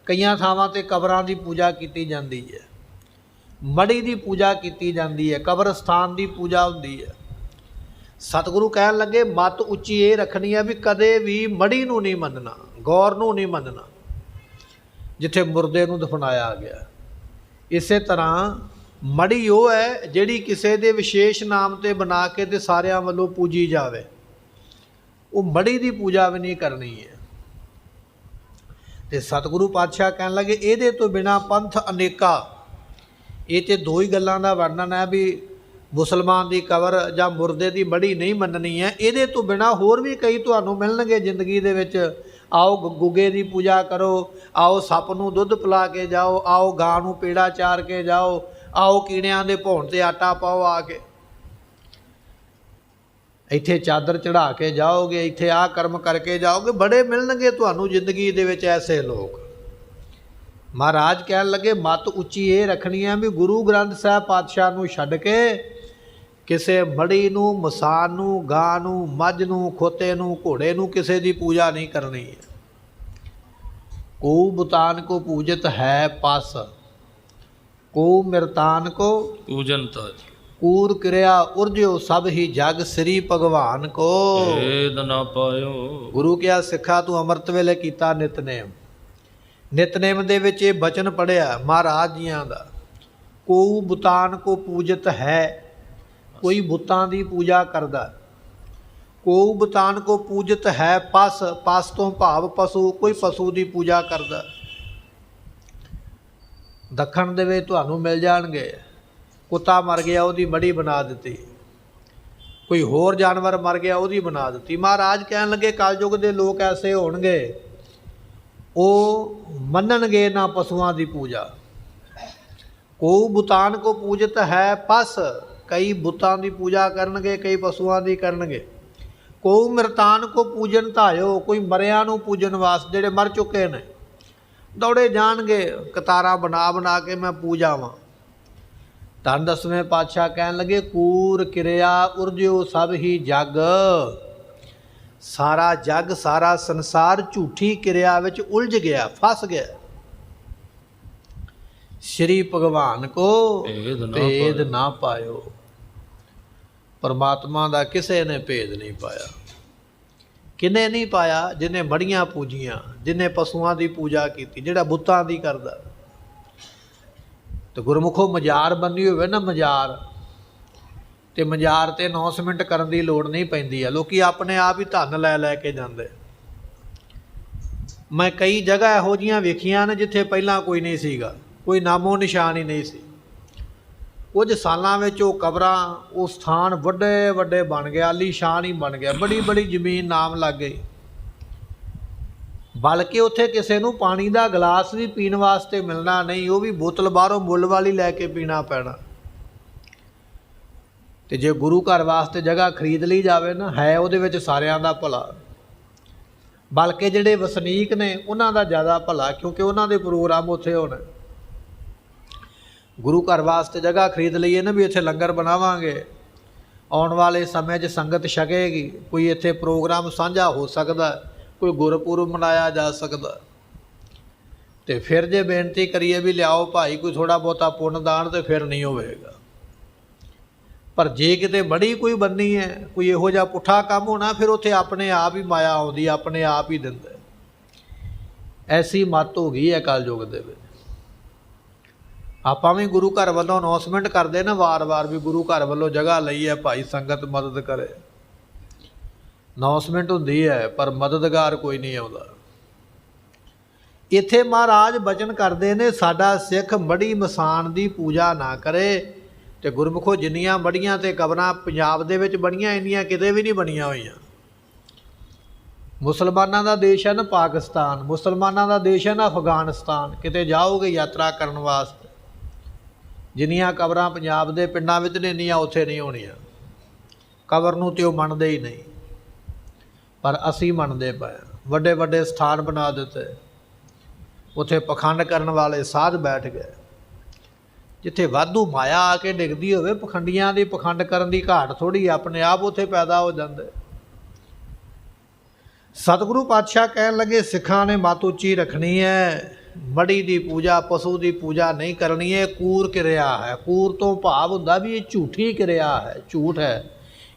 ਕਈਆਂ ਥਾਵਾਂ 'ਤੇ ਕਬਰਾਂ ਦੀ ਪੂਜਾ ਕੀਤੀ ਜਾਂਦੀ ਹੈ, ਮੜੀ ਦੀ ਪੂਜਾ ਕੀਤੀ ਜਾਂਦੀ ਹੈ, ਕਬਰਸਤਾਨ ਦੀ ਪੂਜਾ ਹੁੰਦੀ ਹੈ। ਸਤਿਗੁਰੂ ਕਹਿਣ ਲੱਗੇ, ਮੱਤ ਉੱਚੀ ਇਹ ਰੱਖਣੀ ਹੈ ਵੀ ਕਦੇ ਵੀ ਮੜੀ ਨੂੰ ਨਹੀਂ ਮੰਨਣਾ, ਗੌਰ ਨੂੰ ਨਹੀਂ ਮੰਨਣਾ ਜਿੱਥੇ ਮੁਰਦੇ ਨੂੰ ਦਫਨਾਇਆ ਗਿਆ। ਇਸੇ ਤਰ੍ਹਾਂ ਮੜੀ ਉਹ ਹੈ ਜਿਹੜੀ ਕਿਸੇ ਦੇ ਵਿਸ਼ੇਸ਼ ਨਾਮ 'ਤੇ ਬਣਾ ਕੇ ਤੇ ਸਾਰਿਆਂ ਵੱਲੋਂ ਪੂਜੀ ਜਾਵੇ, ਉਹ ਮੜੀ ਦੀ ਪੂਜਾ ਵੀ ਨਹੀਂ ਕਰਨੀ ਹੈ। ਤੇ ਸਤਿਗੁਰੂ ਪਾਤਸ਼ਾਹ ਕਹਿਣ ਲੱਗੇ, ਇਹਦੇ ਤੋਂ ਬਿਨਾਂ ਪੰਥ ਅਨੇਕਾਂ। ਇਹ 'ਤੇ ਦੋ ਹੀ ਗੱਲਾਂ ਦਾ ਵਰਣਨ ਹੈ ਵੀ ਮੁਸਲਮਾਨ ਦੀ ਕਬਰ ਜਾਂ ਮੁਰਦੇ ਦੀ ਮੜੀ ਨਹੀਂ ਮੰਨਣੀ ਹੈ। ਇਹਦੇ ਤੋਂ ਬਿਨਾਂ ਹੋਰ ਵੀ ਕਈ ਤੁਹਾਨੂੰ ਮਿਲਣਗੇ ਜ਼ਿੰਦਗੀ ਦੇ ਵਿੱਚ। ਆਓ ਗੁੱਗੇ ਦੀ ਪੂਜਾ ਕਰੋ, ਆਓ ਸੱਪ ਨੂੰ ਦੁੱਧ ਪਿਲਾ ਕੇ ਜਾਓ, ਆਓ ਗਾਂ ਨੂੰ ਪੇੜਾ ਚਾਰ ਕੇ ਜਾਓ, ਆਓ ਕੀੜਿਆਂ ਦੇ ਭੌਣ 'ਤੇ ਆਟਾ ਪਾਓ ਆ ਕੇ, ਇੱਥੇ ਚਾਦਰ ਚੜ੍ਹਾ ਕੇ ਜਾਓਗੇ, ਇੱਥੇ ਆਹ ਕਰਮ ਕਰਕੇ ਜਾਓਗੇ। ਬੜੇ ਮਿਲਣਗੇ ਤੁਹਾਨੂੰ ਜ਼ਿੰਦਗੀ ਦੇ ਵਿੱਚ ਐਸੇ ਲੋਕ। ਮਹਾਰਾਜ ਕਹਿਣ ਲੱਗੇ, ਮੱਤ ਉੱਚੀ ਇਹ ਰੱਖਣੀ ਹੈ ਵੀ ਗੁਰੂ ਗ੍ਰੰਥ ਸਾਹਿਬ ਪਾਤਸ਼ਾਹ ਨੂੰ ਛੱਡ ਕੇ ਕਿਸੇ ਮੜੀ ਨੂੰ, ਮਸਾਨ ਨੂੰ, ਗਾਂ ਨੂੰ, ਮੱਝ ਨੂੰ, ਖੋਤੇ ਨੂੰ, ਘੋੜੇ ਨੂੰ ਕਿਸੇ ਦੀ ਪੂਜਾ ਨਹੀਂ ਕਰਨੀ ਹੈ। ਕੋ ਬੁਤਾਨ ਕੋ ਪੂਜਤ ਹੈ ਪਸ, ਕੋ ਮਿਰਤਾਨ ਕੋ ਪੂਜਨ ਤਜ। ਕੂਰ ਕਿਰਿਆ ਉਰਜਿਓ ਸਭ ਹੀ ਜਗ ਸ੍ਰੀ ਭਗਵਾਨ ਕੋ। ਏਦ ਨਾ ਪਾਇਓ। ਗੁਰੂ ਕਿਹਾ, ਸਿੱਖਾ ਤੂੰ ਅੰਮ੍ਰਿਤ ਵੇਲੇ ਕੀਤਾ ਨਿਤਨੇਮ, ਨਿਤਨੇਮ ਦੇ ਵਿੱਚ ਇਹ ਬਚਨ ਪੜ੍ਹਿਆ ਮਹਾਰਾਜ ਜੀਆਂ ਦਾ, ਕੋ ਬੁਤਾਨ ਕੋ ਪੂਜਤ ਹੈ, ਕੋਈ ਬੁੱਤਾਂ ਦੀ ਪੂਜਾ ਕਰਦਾ। ਕੋ ਬੁਤਾਨ ਕੋ ਪੂਜਤ ਹੈ ਪਸ, ਪਸ ਤੋਂ ਭਾਵ ਪਸ਼ੂ, ਕੋਈ ਪਸ਼ੂ ਦੀ ਪੂਜਾ ਕਰਦਾ। ਦੱਖਣ ਦੇ ਵਿੱਚ ਤੁਹਾਨੂੰ ਮਿਲ ਜਾਣਗੇ, ਕੁੱਤਾ ਮਰ ਗਿਆ ਉਹਦੀ ਮੜੀ ਬਣਾ ਦਿੱਤੀ, ਕੋਈ ਹੋਰ ਜਾਨਵਰ ਮਰ ਗਿਆ ਉਹਦੀ ਬਣਾ ਦਿੱਤੀ। ਮਹਾਰਾਜ ਕਹਿਣ ਲੱਗੇ, ਕਲਯੁਗ ਦੇ ਲੋਕ ਐਸੇ ਹੋਣਗੇ, ਉਹ ਮੰਨਣਗੇ ਨਾ ਪਸ਼ੂਆਂ ਦੀ ਪੂਜਾ। ਕੋ ਬੁਤਾਨ ਕੋ ਪੂਜਤ ਹੈ ਪਸ, ਕਈ ਬੁੱਤਾਂ ਦੀ ਪੂਜਾ ਕਰਨਗੇ, ਕਈ ਪਸ਼ੂਆਂ ਦੀ ਕਰਨਗੇ। ਕੋ ਮਿਰਤਾਨ ਕੋ ਪੂਜਨ ਧਾਇਓ, ਕੋਈ ਮਰਿਆਂ ਨੂੰ ਪੂਜਨ ਵਾਸਤੇ, ਜਿਹੜੇ ਮਰ ਚੁੱਕੇ ਨੇ ਦੌੜੇ ਜਾਣਗੇ ਕਤਾਰਾਂ ਬਣਾ ਬਣਾ ਕੇ ਮੈਂ ਪੂਜਾਵਾਂ। ਧੰਨ 10ਵੇਂ ਪਾਤਸ਼ਾਹ ਕਹਿਣ ਲੱਗੇ ਕੂਰ ਕਿਰਿਆ ਉਰਜਿਓ ਸਭ ਹੀ ਜਗ। ਸਾਰਾ ਜਗ ਸਾਰਾ ਸੰਸਾਰ ਝੂਠੀ ਕਿਰਿਆ ਵਿੱਚ ਉਲਝ ਗਿਆ, ਫਸ ਗਿਆ। ਸ਼੍ਰੀ ਭਗਵਾਨ ਕੋ ਭੇਦ ਨਾ ਪਾਇਓ। ਪਰਮਾਤਮਾ ਦਾ ਕਿਸੇ ਨੇ ਭੇਦ ਨਹੀਂ ਪਾਇਆ। ਕਿਨੇ ਨਹੀਂ ਪਾਇਆ? ਜਿਹਨੇ ਮੜੀਆਂ ਪੂਜੀਆਂ, ਜਿਹਨੇ ਪਸ਼ੂਆਂ ਦੀ ਪੂਜਾ ਕੀਤੀ, ਜਿਹੜਾ ਬੁੱਤਾਂ ਦੀ ਕਰਦਾ। ਤੇ ਗੁਰਮੁਖੋ ਮਜ਼ਾਰ ਬੰਨੀ ਹੋਵੇ ਨਾ, ਮਜ਼ਾਰ, ਤੇ ਮਜ਼ਾਰ ਤੇ ਅਨਾਉਂਸਮੈਂਟ ਕਰਨ ਦੀ ਲੋੜ ਨਹੀਂ ਪੈਂਦੀ ਆ। ਲੋਕੀ ਆਪਣੇ ਆਪ ਹੀ ਧਨ ਲੈ ਲੈ ਕੇ ਜਾਂਦੇ। ਮੈਂ ਕਈ ਜਗ੍ਹਾ ਇਹੋ ਜਿਹੀਆਂ ਵੇਖੀਆਂ ਨੇ ਜਿੱਥੇ ਪਹਿਲਾਂ ਕੋਈ ਨਹੀਂ ਸੀਗਾ, ਕੋਈ ਨਾਮੋ ਨਿਸ਼ਾਨ ਹੀ ਨਹੀਂ ਸੀ। ਕੁਝ ਸਾਲਾਂ ਵਿੱਚ ਉਹ ਕਬਰਾਂ, ਉਹ ਸਥਾਨ ਵੱਡੇ ਵੱਡੇ ਬਣ ਗਿਆ, ਆਲੀਸ਼ਾਨ ਹੀ ਬਣ ਗਿਆ, ਬੜੀ ਬੜੀ ਜ਼ਮੀਨ ਨਾਮ ਲੱਗ ਗਈ। ਬਲਕਿ ਉੱਥੇ ਕਿਸੇ ਨੂੰ ਪਾਣੀ ਦਾ ਗਲਾਸ ਵੀ ਪੀਣ ਵਾਸਤੇ ਮਿਲਣਾ ਨਹੀਂ, ਉਹ ਵੀ ਬੋਤਲ ਬਾਹਰੋਂ ਮੁੱਲ ਵਾਲੀ ਲੈ ਕੇ ਪੀਣਾ ਪੈਣਾ। ਤੇ ਜੇ ਗੁਰੂ ਘਰ ਵਾਸਤੇ ਜਗ੍ਹਾ ਖਰੀਦ ਲਈ ਜਾਵੇ ਨਾ, ਹੈ ਉਹਦੇ ਵਿੱਚ ਸਾਰਿਆਂ ਦਾ ਭਲਾ, ਬਲਕਿ ਜਿਹੜੇ ਵਸਨੀਕ ਨੇ ਉਹਨਾਂ ਦਾ ਜ਼ਿਆਦਾ ਭਲਾ, ਕਿਉਂਕਿ ਉਹਨਾਂ ਦੇ ਪ੍ਰੋਗਰਾਮ ਉੱਥੇ ਹੋਣੇ। ਗੁਰੂ ਘਰ ਵਾਸਤੇ ਜਗ੍ਹਾ ਖਰੀਦ ਲਈਏ ਨਾ ਵੀ ਇੱਥੇ ਲੰਗਰ ਬਣਾਵਾਂਗੇ, ਆਉਣ ਵਾਲੇ ਸਮੇਂ 'ਚ ਸੰਗਤ ਛਕੇਗੀ, ਕੋਈ ਇੱਥੇ ਪ੍ਰੋਗਰਾਮ ਸਾਂਝਾ ਹੋ ਸਕਦਾ, ਕੋਈ ਗੁਰਪੁਰਬ ਮਨਾਇਆ ਜਾ ਸਕਦਾ। ਤੇ ਫਿਰ ਜੇ ਬੇਨਤੀ ਕਰੀਏ ਵੀ ਲਿਆਓ ਭਾਈ ਕੋਈ ਥੋੜ੍ਹਾ ਬਹੁਤਾ ਪੁੰਨ ਦਾਨ, ਤੇ ਫਿਰ ਨਹੀਂ ਹੋਵੇਗਾ। ਪਰ ਜੇ ਕਿਤੇ ਬੜੀ ਕੋਈ ਬੰਨੀ ਹੈ, ਕੋਈ ਇਹੋ ਜਿਹਾ ਪੁੱਠਾ ਕੰਮ ਹੋਣਾ, ਫਿਰ ਉੱਥੇ ਆਪਣੇ ਆਪ ਹੀ ਮਾਇਆ ਆਉਂਦੀ, ਆਪਣੇ ਆਪ ਹੀ ਦਿੰਦਾ। ਐਸੀ ਮੱਤ ਹੋ ਗਈ ਹੈ ਕਲਯੁਗ ਦੇ ਵਿੱਚ। ਆਪਾਂ ਵੀ ਗੁਰੂ ਘਰ ਵੱਲੋਂ ਅਨਾਉਂਸਮੈਂਟ ਕਰਦੇ ਨਾ ਵਾਰ-ਵਾਰ ਵੀ ਗੁਰੂ ਘਰ ਵੱਲੋਂ ਜਗ੍ਹਾ ਲਈ ਹੈ ਭਾਈ, ਸੰਗਤ ਮਦਦ ਕਰੇ। ਅਨਾਉਂਸਮੈਂਟ ਹੁੰਦੀ ਹੈ ਪਰ ਮਦਦਗਾਰ ਕੋਈ ਨਹੀਂ ਆਉਂਦਾ। ਇੱਥੇ ਮਹਾਰਾਜ ਬਚਨ ਕਰਦੇ ਨੇ ਸਾਡਾ ਸਿੱਖ ਮੜੀ ਮਸਾਨ ਦੀ ਪੂਜਾ ਨਾ ਕਰੇ। ਤੇ ਗੁਰਮੁਖੋ ਜਿੰਨੀਆਂ ਮੜੀਆਂ ਤੇ ਕਬਰਾਂ ਪੰਜਾਬ ਦੇ ਵਿੱਚ ਬਣੀਆਂ, ਇੰਨੀਆਂ ਕਿਤੇ ਵੀ ਨਹੀਂ ਬਣੀਆਂ ਹੋਈਆਂ। ਮੁਸਲਮਾਨਾਂ ਦਾ ਦੇਸ਼ ਹੈ ਨਾ ਪਾਕਿਸਤਾਨ, ਮੁਸਲਮਾਨਾਂ ਦਾ ਦੇਸ਼ ਹੈ ਨਾ ਅਫਗਾਨਿਸਤਾਨ, ਕਿਤੇ ਜਾਓਗੇ ਯਾਤਰਾ ਕਰਨ ਵਾਸਤੇ, ਜਿੰਨੀਆਂ ਕਬਰਾਂ ਪੰਜਾਬ ਦੇ ਪਿੰਡਾਂ ਵਿੱਚ ਨੇ, ਇੰਨੀਆਂ ਉੱਥੇ ਨਹੀਂ ਹੋਣੀਆਂ। ਕਬਰ ਨੂੰ ਤੇ ਉਹ ਮੰਨਦੇ ਹੀ ਨਹੀਂ, ਪਰ ਅਸੀਂ ਮੰਨਦੇ ਪਏ। ਵੱਡੇ ਵੱਡੇ ਸਥਾਨ ਬਣਾ ਦਿੱਤੇ, ਉੱਥੇ ਪਖੰਡ ਕਰਨ ਵਾਲੇ ਸਾਧ ਬੈਠ ਗਏ। ਜਿੱਥੇ ਵਾਧੂ ਮਾਇਆ ਆ ਕੇ ਡਿੱਗਦੀ ਹੋਵੇ, ਪਖੰਡੀਆਂ ਦੀ ਪਖੰਡ ਕਰਨ ਦੀ ਘਾਟ ਥੋੜ੍ਹੀ, ਆਪਣੇ ਆਪ ਉੱਥੇ ਪੈਦਾ ਹੋ ਜਾਂਦੇ। ਸਤਿਗੁਰੂ ਪਾਤਸ਼ਾਹ ਕਹਿਣ ਲੱਗੇ ਸਿੱਖਾਂ ਨੇ ਮੱਤ ਉੱਚੀ ਰੱਖਣੀ ਹੈ, ਮੜੀ ਦੀ ਪੂਜਾ, ਪਸ਼ੂ ਦੀ ਪੂਜਾ ਨਹੀਂ ਕਰਨੀ ਹੈ। ਕੂਰ ਕਿਰਿਆ ਹੈ। ਕੂਰ ਤੋਂ ਭਾਵ ਹੁੰਦਾ ਵੀ ਇਹ ਝੂਠੀ ਕਿਰਿਆ ਹੈ, ਝੂਠ ਹੈ,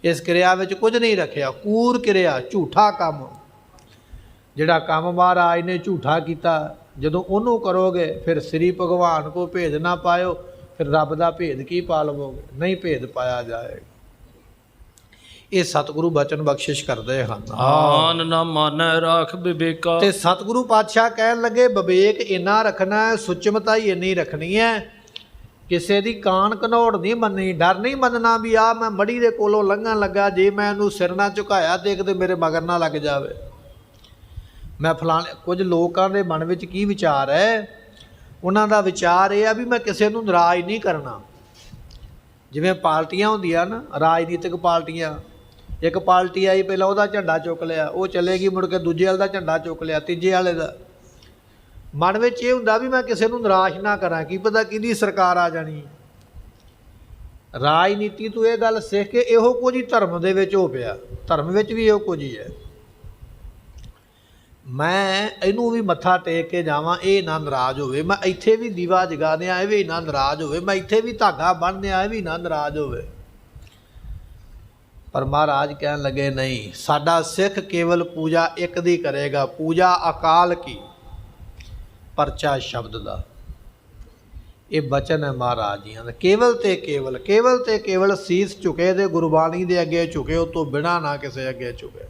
ਇਸ ਕਿਰਿਆ ਵਿੱਚ ਕੁਝ ਨਹੀਂ ਰੱਖਿਆ। ਕੂਰ ਕਿਰਿਆ, ਝੂਠਾ ਕੰਮ। ਜਿਹੜਾ ਕੰਮ ਮਹਾਰਾਜ ਨੇ ਝੂਠਾ ਕੀਤਾ, ਜਦੋਂ ਉਹਨੂੰ ਕਰੋਗੇ ਫਿਰ ਸ੍ਰੀ ਭਗਵਾਨ ਕੋ ਭੇਦ ਨਾ ਪਾਇਓ, ਫਿਰ ਰੱਬ ਦਾ ਭੇਦ ਕੀ ਪਾ ਲਵੋਗੇ? ਨਹੀਂ ਭੇਦ ਪਾਇਆ ਜਾਏਗਾ। ਇਹ ਸਤਿਗੁਰੂ ਬਚਨ ਬਖਸ਼ਿਸ਼ ਕਰਦੇ ਹਨ। ਆਨ ਨਾ ਮਾਨੈ ਰਾਖ ਵਿਵੇਕਾ। ਤੇ ਸਤਿਗੁਰੂ ਪਾਤਸ਼ਾਹ ਕਹਿਣ ਲੱਗੇ ਵਿਵੇਕ ਇੰਨਾ ਰੱਖਣਾ ਹੈ, ਸੁਚਮਤਾ ਹੀ ਇੰਨੀ ਰੱਖਣੀ ਹੈ, ਕਿਸੇ ਦੀ ਕਾਣ ਘਨੌੜ ਨਹੀਂ ਮੰਨਣੀ। ਡਰ ਨਹੀਂ ਮੰਨਣਾ ਵੀ ਆਹ ਮੈਂ ਮੜੀ ਦੇ ਕੋਲੋਂ ਲੰਘਣ ਲੱਗਾ, ਜੇ ਮੈਂ ਇਹਨੂੰ ਸਿਰ ਨਾ ਝੁਕਾਇਆ ਤੇ ਕਿਤੇ ਮੇਰੇ ਮਗਰ ਨਾ ਲੱਗ ਜਾਵੇ, ਮੈਂ ਫਲਾਣੇ। ਕੁਝ ਲੋਕਾਂ ਦੇ ਮਨ ਵਿੱਚ ਕੀ ਵਿਚਾਰ ਹੈ? ਉਹਨਾਂ ਦਾ ਵਿਚਾਰ ਇਹ ਆ ਵੀ ਮੈਂ ਕਿਸੇ ਨੂੰ ਨਾਰਾਜ਼ ਨਹੀਂ ਕਰਨਾ। ਜਿਵੇਂ ਪਾਰਟੀਆਂ ਹੁੰਦੀਆਂ ਨਾ, ਰਾਜਨੀਤਿਕ ਪਾਰਟੀਆਂ, ਇੱਕ ਪਾਰਟੀ ਆਈ ਪਹਿਲਾਂ ਉਹਦਾ ਝੰਡਾ ਚੁੱਕ ਲਿਆ, ਉਹ ਚਲੇਗੀ, ਮੁੜ ਕੇ ਦੂਜੇ ਵਾਲੇ ਦਾ ਝੰਡਾ ਚੁੱਕ ਲਿਆ, ਤੀਜੇ ਵਾਲੇ ਦਾ। ਮਨ ਵਿੱਚ ਇਹ ਹੁੰਦਾ ਵੀ ਮੈਂ ਕਿਸੇ ਨੂੰ ਨਿਰਾਸ਼ ਨਾ ਕਰਾਂ, ਕੀ ਪਤਾ ਕਿਹਦੀ ਸਰਕਾਰ ਆ ਜਾਣੀ। ਰਾਜਨੀਤੀ ਤੋਂ ਇਹ ਗੱਲ ਸਿੱਖ ਕੇ ਇਹੋ ਕੁਝ ਹੀ ਧਰਮ ਦੇ ਵਿੱਚ ਹੋ ਪਿਆ। ਧਰਮ ਵਿੱਚ ਵੀ ਇਹੋ ਕੁਝ ਹੀ ਹੈ। ਮੈਂ ਇਹਨੂੰ ਵੀ ਮੱਥਾ ਟੇਕ ਕੇ ਜਾਵਾਂ, ਇਹ ਨਾ ਨਾਰਾਜ਼ ਹੋਵੇ। ਮੈਂ ਇੱਥੇ ਵੀ ਦੀਵਾ ਜਗਾ ਦਿਆਂ, ਇਹ ਵੀ ਨਾ ਨਾਰਾਜ਼ ਹੋਵੇ। ਮੈਂ ਇੱਥੇ ਵੀ ਧਾਗਾ ਬੰਨ੍ਹ ਦਿਆਂ, ਇਹ ਵੀ ਨਾ ਨਾਰਾਜ਼ ਹੋਵੇ। ਪਰ ਮਹਾਰਾਜ ਕਹਿਣ ਲੱਗੇ ਨਹੀਂ, ਸਾਡਾ ਸਿੱਖ ਕੇਵਲ ਪੂਜਾ ਇੱਕ ਦੀ ਕਰੇਗਾ, ਪੂਜਾ ਅਕਾਲ ਕੀ, ਪਰਚਾ ਸ਼ਬਦ ਦਾ। ਇਹ ਬਚਨ ਹੈ ਮਹਾਰਾਜ ਜੀਆਂ ਦਾ। ਕੇਵਲ ਤੇ ਕੇਵਲ, ਕੇਵਲ ਤੇ ਕੇਵਲ ਸੀਸ ਝੁਕੇ ਤੇ ਗੁਰਬਾਣੀ ਦੇ ਅੱਗੇ ਝੁਕੇ, ਉਹ ਤੋਂ ਬਿਨਾਂ ਨਾ ਕਿਸੇ ਅੱਗੇ ਝੁਕੇ।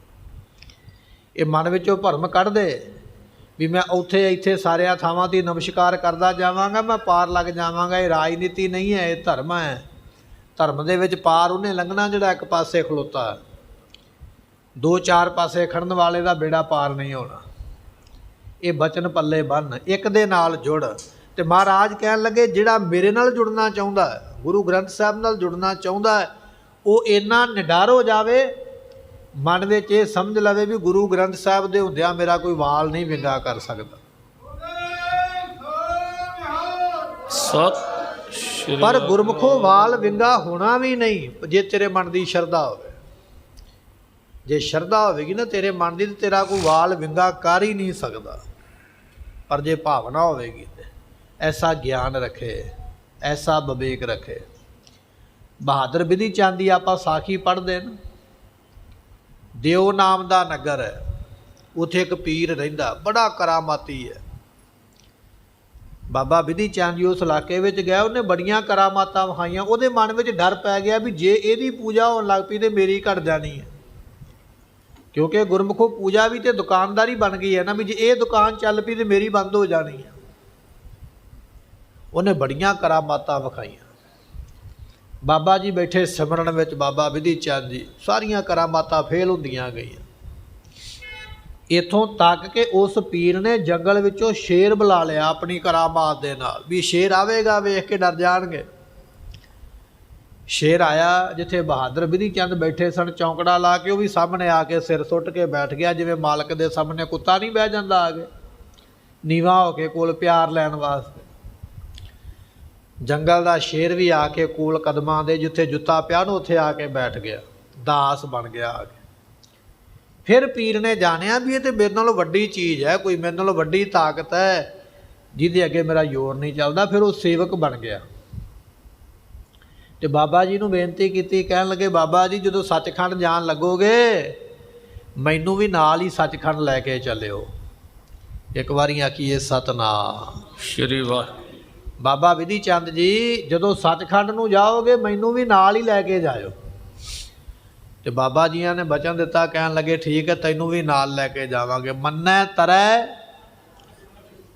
ਇਹ ਮਨ ਵਿੱਚੋਂ ਭਰਮ ਕੱਢ ਦੇ ਵੀ ਮੈਂ ਉੱਥੇ ਇੱਥੇ ਸਾਰਿਆਂ ਥਾਵਾਂ 'ਤੇ ਨਮਸਕਾਰ ਕਰਦਾ ਜਾਵਾਂਗਾ, ਮੈਂ ਪਾਰ ਲੱਗ ਜਾਵਾਂਗਾ। ਇਹ ਰਾਜਨੀਤੀ ਨਹੀਂ ਹੈ, ਇਹ ਧਰਮ ਹੈ। ਧਰਮ ਦੇ ਵਿੱਚ ਪਾਰ ਉਹਨੇ ਲੰਘਣਾ ਜਿਹੜਾ ਇੱਕ ਪਾਸੇ ਖਲੋਤਾ। ਦੋ ਚਾਰ ਪਾਸੇ ਖੜਨ ਵਾਲੇ ਦਾ ਬੇੜਾ ਪਾਰ ਨਹੀਂ ਹੋਣਾ। ਇਹ ਬਚਨ ਪੱਲੇ ਬੰਨ੍ਹ, ਇੱਕ ਦੇ ਨਾਲ ਜੁੜ। ਤੇ ਮਹਾਰਾਜ ਕਹਿਣ ਲੱਗੇ ਜਿਹੜਾ ਮੇਰੇ ਨਾਲ ਜੁੜਨਾ ਚਾਹੁੰਦਾ ਹੈ, ਗੁਰੂ ਗ੍ਰੰਥ ਸਾਹਿਬ ਨਾਲ ਜੁੜਨਾ ਚਾਹੁੰਦਾ ਹੈ, ਉਹ ਇੰਨਾ ਨਿਡਰ ਹੋ ਜਾਵੇ ਮਨ ਵਿੱਚ ਇਹ ਸਮਝ ਲਵੇ ਵੀ ਗੁਰੂ ਗ੍ਰੰਥ ਸਾਹਿਬ ਦੇ ਹੁੰਦਿਆਂ ਮੇਰਾ ਕੋਈ ਵਾਲ ਨਹੀਂ ਵਿੰਗਾ ਕਰ ਸਕਦਾ। ਸਤਿ ਸ਼੍ਰੀ ਪਰ ਗੁਰਮੁਖੋ ਵਾਲ ਵਿੰਗਾ ਹੋਣਾ ਵੀ ਨਹੀਂ ਜੇ ਤੇਰੇ ਮਨ ਦੀ ਸ਼ਰਧਾ ਹੋਵੇ। ਜੇ ਸ਼ਰਧਾ ਹੋਵੇਗੀ ਨਾ ਤੇਰੇ ਮਨ ਦੀ, ਤੇ ਤੇਰਾ ਕੋਈ ਵਾਲ ਵਿੰਗਾ ਕਰ ਹੀ ਨਹੀਂ ਸਕਦਾ। ਪਰ ਜੇ ਭਾਵਨਾ ਹੋਵੇਗੀ ਤੇ ਐਸਾ ਗਿਆਨ ਰੱਖੇ, ਐਸਾ ਵਿਵੇਕ ਰੱਖੇ। ਬਹਾਦਰ ਬਿਧੀ ਚੰਦ ਦੀ ਆਪਾਂ ਸਾਖੀ ਪੜ੍ਹਦੇ ਨਾ, ਦਿਓ ਨਾਮ ਦਾ ਨਗਰ ਹੈ, ਉੱਥੇ ਇੱਕ ਪੀਰ ਰਹਿੰਦਾ, ਬੜਾ ਕਰਾਮਾਤੀ ਹੈ। ਬਾਬਾ ਬਿਧੀ ਚੰਦ ਜੀ ਉਸ ਇਲਾਕੇ ਵਿੱਚ ਗਿਆ, ਉਹਨੇ ਬੜੀਆਂ ਕਰਾਮਾਤਾਂ ਵਿਖਾਈਆਂ। ਉਹਦੇ ਮਨ ਵਿੱਚ ਡਰ ਪੈ ਗਿਆ ਵੀ ਜੇ ਇਹਦੀ ਪੂਜਾ ਹੋਣ ਲੱਗ ਪਈ ਤੇ ਮੇਰੀ ਘਟ ਜਾਣੀ ਹੈ, ਕਿਉਂਕਿ ਗੁਰਮੁਖੋ ਪੂਜਾ ਵੀ ਤੇ ਦੁਕਾਨਦਾਰੀ ਬਣ ਗਈ ਹੈ ਨਾ, ਵੀ ਜੇ ਇਹ ਦੁਕਾਨ ਚੱਲ ਪਈ ਤੇ ਮੇਰੀ ਬੰਦ ਹੋ ਜਾਣੀ ਹੈ। ਉਹਨੇ ਬੜੀਆਂ ਕਰਾਮਾਤਾਂ ਵਿਖਾਈਆਂ। ਬਾਬਾ ਜੀ ਬੈਠੇ ਸਿਮਰਨ ਵਿੱਚ, ਬਾਬਾ ਬਿਧੀ ਚੰਦ ਜੀ, ਸਾਰੀਆਂ ਕਰਾਮਾਤਾਂ ਫੇਲ ਹੁੰਦੀਆਂ ਗਈਆਂ। ਇੱਥੋਂ ਤੱਕ ਕਿ ਉਸ ਪੀਰ ਨੇ ਜੰਗਲ ਵਿੱਚੋਂ ਸ਼ੇਰ ਬੁਲਾ ਲਿਆ ਆਪਣੀ ਕਰਾਮਾਤ ਦੇ ਨਾਲ, ਵੀ ਸ਼ੇਰ ਆਵੇਗਾ, ਵੇਖ ਕੇ ਡਰ ਜਾਣਗੇ। ਸ਼ੇਰ ਆਇਆ ਜਿੱਥੇ ਬਹਾਦਰ ਬਿਧੀ ਚੰਦ ਬੈਠੇ ਸਨ, ਚੌਂਕੜਾ ਲਾ ਕੇ ਉਹ ਵੀ ਸਾਹਮਣੇ ਆ ਕੇ ਸਿਰ ਸੁੱਟ ਕੇ ਬੈਠ ਗਿਆ, ਜਿਵੇਂ ਮਾਲਕ ਦੇ ਸਾਹਮਣੇ ਕੁੱਤਾ ਨਹੀਂ ਬਹਿ ਜਾਂਦਾ ਆ ਕੇ ਨੀਵਾਂ ਹੋ ਕੇ ਕੋਲ ਪਿਆਰ ਲੈਣ ਵਾਸਤੇ। ਜੰਗਲ ਦਾ ਸ਼ੇਰ ਵੀ ਆ ਕੇ ਕੋਲ ਕਦਮਾਂ ਦੇ ਜਿੱਥੇ ਜੁੱਤਾ ਪਿਆ ਨੂੰ ਉੱਥੇ ਆ ਕੇ ਬੈਠ ਗਿਆ, ਦਾਸ ਬਣ ਗਿਆ ਆ ਕੇ। ਫਿਰ ਪੀਰ ਨੇ ਜਾਣਿਆ ਵੀ ਇਹ ਤੇ ਮੇਰੇ ਨਾਲੋਂ ਵੱਡੀ ਚੀਜ਼ ਹੈ, ਕੋਈ ਮੇਰੇ ਨਾਲੋਂ ਵੱਡੀ ਤਾਕਤ ਹੈ ਜਿਹਦੇ ਅੱਗੇ ਮੇਰਾ ਜ਼ੋਰ ਨਹੀਂ ਚੱਲਦਾ। ਫਿਰ ਉਹ ਸੇਵਕ ਬਣ ਗਿਆ ਤੇ ਬਾਬਾ ਜੀ ਨੂੰ ਬੇਨਤੀ ਕੀਤੀ, ਕਹਿਣ ਲੱਗੇ ਬਾਬਾ ਜੀ ਜਦੋਂ ਸੱਚਖੰਡ ਜਾਣ ਲੱਗੋਗੇ ਮੈਨੂੰ ਵੀ ਨਾਲ ਹੀ ਸੱਚਖੰਡ ਲੈ ਕੇ ਚੱਲਿਓ। ਇੱਕ ਵਾਰੀ ਆਖੀਏ ਸਤਨਾਮ ਸ਼੍ਰੀ ਵਾਹਿਗੁਰੂ। ਬਾਬਾ ਬਿਧੀ ਚੰਦ ਜੀ ਜਦੋਂ ਸੱਚਖੰਡ ਨੂੰ ਜਾਓਗੇ ਮੈਨੂੰ ਵੀ ਨਾਲ ਹੀ ਲੈ ਕੇ ਜਾਇਓ। ਤੇ ਬਾਬਾ ਜੀਆਂ ਨੇ ਬਚਨ ਦਿੱਤਾ, ਕਹਿਣ ਲੱਗੇ ਠੀਕ ਹੈ ਤੈਨੂੰ ਵੀ ਨਾਲ ਲੈ ਕੇ ਜਾਵਾਂਗੇ। ਮੰਨੈ ਤਰੈ,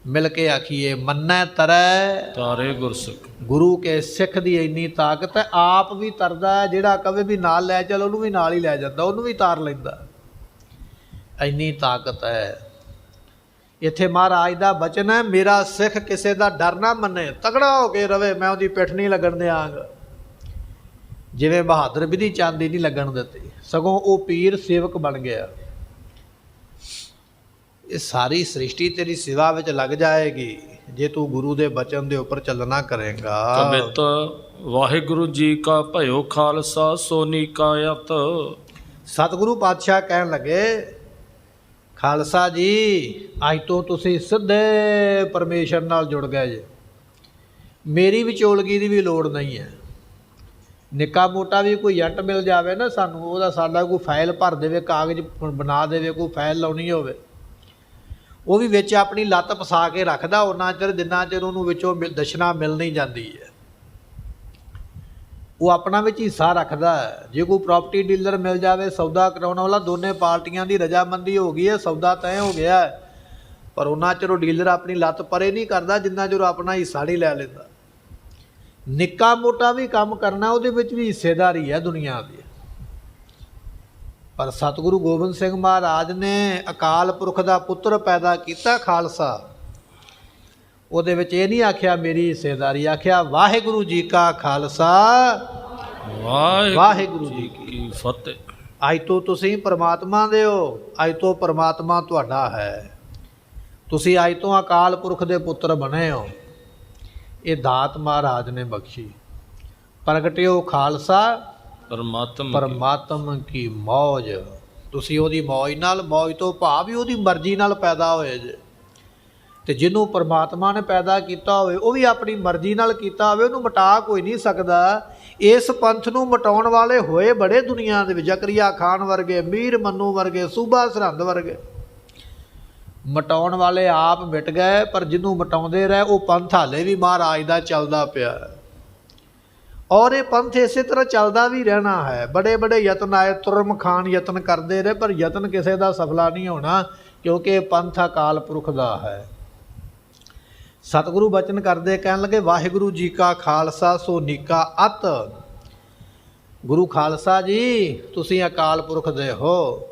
ਮਿਲ ਕੇ ਆਖੀਏ ਮੰਨੈ ਤਰੈ ਤਾਰੇ ਗੁਰਸਿੱਖ। ਗੁਰੂ ਕੇ ਸਿੱਖ ਦੀ ਇੰਨੀ ਤਾਕਤ ਹੈ, ਆਪ ਵੀ ਤਰਦਾ ਹੈ, ਜਿਹੜਾ ਕਵੇ ਵੀ ਨਾਲ ਲੈ ਚੱਲ ਉਹਨੂੰ ਵੀ ਨਾਲ ਹੀ ਲੈ ਜਾਂਦਾ, ਉਹਨੂੰ ਵੀ ਤਾਰ ਲੈਂਦਾ, ਇੰਨੀ ਤਾਕਤ ਹੈ। ਇੱਥੇ ਮਹਾਰਾਜ ਦਾ ਬਚਨ ਹੈ, ਮੇਰਾ ਸਿੱਖ ਕਿਸੇ ਦਾ ਡਰ ਨਾ ਮੰਨੇ, ਤਗੜਾ ਹੋ ਕੇ ਰਵੇ, ਮੈਂ ਉਹਦੀ ਪਿੱਠ ਨਹੀਂ ਲੱਗਣ ਦਿਆਂਗਾ। ਜਿਵੇਂ ਬਹਾਦਰ ਬਿਧੀ ਚੰਦ ਦੀ ਨਹੀਂ ਲੱਗਣ ਦਿੱਤੀ, ਸਗੋਂ ਉਹ ਪੀਰ ਸੇਵਕ ਬਣ ਗਿਆ। ਇਹ ਸਾਰੀ ਸ੍ਰਿਸ਼ਟੀ ਤੇਰੀ ਸੇਵਾ ਵਿੱਚ ਲੱਗ ਜਾਏਗੀ ਜੇ ਤੂੰ ਗੁਰੂ ਦੇ ਬਚਨ ਦੇ ਉੱਪਰ ਚੱਲਣਾ ਕਰੇਗਾ। ਕਬਿਤ ਵਾਹਿਗੁਰੂ ਜੀ ਕਾ ਭਇਓ ਖਾਲਸਾ ਸੋ ਨਿਕਾਇਤ। ਸਤਿਗੁਰੂ ਪਾਤਸ਼ਾਹ ਕਹਿਣ ਲੱਗੇ ਖਾਲਸਾ ਜੀ ਅੱਜ ਤੋਂ ਤੁਸੀਂ ਸਿੱਧੇ ਪਰਮੇਸ਼ਰ ਨਾਲ ਜੁੜ ਗਏ ਜੇ, ਮੇਰੀ ਵਿਚੋਲਗੀ ਦੀ ਵੀ ਲੋੜ ਨਹੀਂ ਹੈ। ਨਿੱਕਾ ਮੋਟਾ ਵੀ ਕੋਈ ਏਜੰਟ ਮਿਲ ਜਾਵੇ ਨਾ ਸਾਨੂੰ, ਉਹਦਾ ਸਾਡਾ ਕੋਈ ਫਾਈਲ ਭਰ ਦੇਵੇ, ਕਾਗਜ਼ ਬਣਾ ਦੇਵੇ, ਕੋਈ ਫਾਈਲ ਲਾਉਣੀ ਹੋਵੇ, ਉਹ ਵੀ ਵਿੱਚ ਆਪਣੀ ਲੱਤ ਫਸਾ ਕੇ ਰੱਖਦਾ ਉਹਨਾਂ ਚਿਰ ਜਿੰਨਾ ਚਿਰ ਉਹਨੂੰ ਵਿੱਚੋਂ ਦਸ਼ਨਾ ਮਿਲ ਨਹੀਂ ਜਾਂਦੀ ਹੈ। ਉਹ ਆਪਣਾ ਵਿੱਚ ਹਿੱਸਾ ਰੱਖਦਾ ਹੈ। ਜੇ ਕੋਈ ਪ੍ਰਾਪਰਟੀ ਡੀਲਰ ਮਿਲ ਜਾਵੇ ਸੌਦਾ ਕਰਾਉਣ ਵਾਲਾ, ਦੋਨੇ ਪਾਰਟੀਆਂ ਦੀ ਰਜਾਮੰਦੀ ਹੋ ਗਈ ਹੈ, ਸੌਦਾ ਤੈਅ ਹੋ ਗਿਆ ਹੈ, ਪਰ ਉਹਨਾਂ ਚਿਰ ਉਹ ਡੀਲਰ ਆਪਣੀ ਲੱਤ ਪਰੇ ਨਹੀਂ ਕਰਦਾ ਜਿੰਨਾ ਚਿਰ ਆਪਣਾ ਹਿੱਸਾ ਨਹੀਂ ਲੈ ਲੈਂਦਾ। ਨਿੱਕਾ ਮੋਟਾ ਵੀ ਕੰਮ ਕਰਨਾ ਉਹਦੇ ਵਿੱਚ ਵੀ ਹਿੱਸੇਦਾਰੀ ਹੈ ਦੁਨੀਆ ਦੀ। ਪਰ ਸਤਿਗੁਰੂ ਗੋਬਿੰਦ ਸਿੰਘ ਮਹਾਰਾਜ ਨੇ ਅਕਾਲ ਪੁਰਖ ਦਾ ਪੁੱਤਰ ਪੈਦਾ ਕੀਤਾ ਖਾਲਸਾ, ਉਹਦੇ ਵਿੱਚ ਇਹ ਨਹੀਂ ਆਖਿਆ ਮੇਰੀ ਹਿੱਸੇਦਾਰੀ, ਆਖਿਆ ਵਾਹਿਗੁਰੂ ਜੀ ਕਾ ਖਾਲਸਾ ਵਾਹਿਗੁਰੂ ਜੀ ਕੀ ਫਤਿਹ। ਅੱਜ ਤੋਂ ਤੁਸੀਂ ਪਰਮਾਤਮਾ ਦੇ ਹੋ, ਅੱਜ ਤੋਂ ਪਰਮਾਤਮਾ ਤੁਹਾਡਾ ਹੈ, ਤੁਸੀਂ ਅੱਜ ਤੋਂ ਅਕਾਲ ਪੁਰਖ ਦੇ ਪੁੱਤਰ ਬਣੇ ਹੋ। ਇਹ ਦਾਤ ਮਹਾਰਾਜ ਨੇ ਬਖਸ਼ੀ। ਪ੍ਰਗਟਿਓ ਖਾਲਸਾ ਪਰਮਾਤਮ ਕੀ ਮੌਜ। ਤੁਸੀਂ ਉਹਦੀ ਮੌਜ ਨਾਲ, ਮੌਜ ਤੋਂ ਭਾਵ ਵੀ ਉਹਦੀ ਮਰਜ਼ੀ ਨਾਲ ਪੈਦਾ ਹੋਏ ਜੇ। ਤੇ ਜਿਹਨੂੰ ਪਰਮਾਤਮਾ ਨੇ ਪੈਦਾ ਕੀਤਾ ਹੋਵੇ ਉਹ ਵੀ ਆਪਣੀ ਮਰਜ਼ੀ ਨਾਲ ਕੀਤਾ ਹੋਵੇ, ਉਹਨੂੰ ਮਿਟਾ ਕੋਈ ਨਹੀਂ ਸਕਦਾ। ਇਸ ਪੰਥ ਨੂੰ ਮਿਟਾਉਣ ਵਾਲੇ ਹੋਏ ਬੜੇ ਦੁਨੀਆ ਦੇ ਵਿੱਚ, ਜ਼ਕਰੀਆ ਖਾਨ ਵਰਗੇ, ਮੀਰ ਮੰਨੂ ਵਰਗੇ, ਸੂਬਾ ਸਰਹੰਦ ਵਰਗੇ। ਮਿਟਾਉਣ ਵਾਲੇ ਆਪ ਮਿਟ ਗਏ, ਪਰ ਜਿਹਨੂੰ ਮਿਟਾਉਂਦੇ ਰਹੇ ਉਹ ਪੰਥ ਹਾਲੇ ਵੀ ਮਹਾਰਾਜ ਦਾ ਚੱਲਦਾ ਪਿਆ, ਔਰ ਇਹ ਪੰਥ ਇਸੇ ਤਰ੍ਹਾਂ ਚੱਲਦਾ ਵੀ ਰਹਿਣਾ ਹੈ। ਬੜੇ ਬੜੇ ਯਤਨ ਆਏ, ਤੁਰਮ ਖਾਨ ਯਤਨ ਕਰਦੇ ਰਹੇ, ਪਰ ਯਤਨ ਕਿਸੇ ਦਾ ਸਫਲਾ ਨਹੀਂ ਹੋਣਾ, ਕਿਉਂਕਿ ਇਹ ਪੰਥ ਅਕਾਲ ਪੁਰਖ ਦਾ ਹੈ। ਸਤਿਗੁਰੂ ਬਚਨ ਕਰਦੇ ਕਹਿਣ ਲੱਗੇ ਵਾਹਿਗੁਰੂ ਜੀ ਕਾ ਖਾਲਸਾ ਸੋ ਨਿਕਾ ਅਤ। ਗੁਰੂ ਖਾਲਸਾ ਜੀ ਤੁਸੀਂ ਅਕਾਲ ਪੁਰਖ ਦੇ ਹੋ,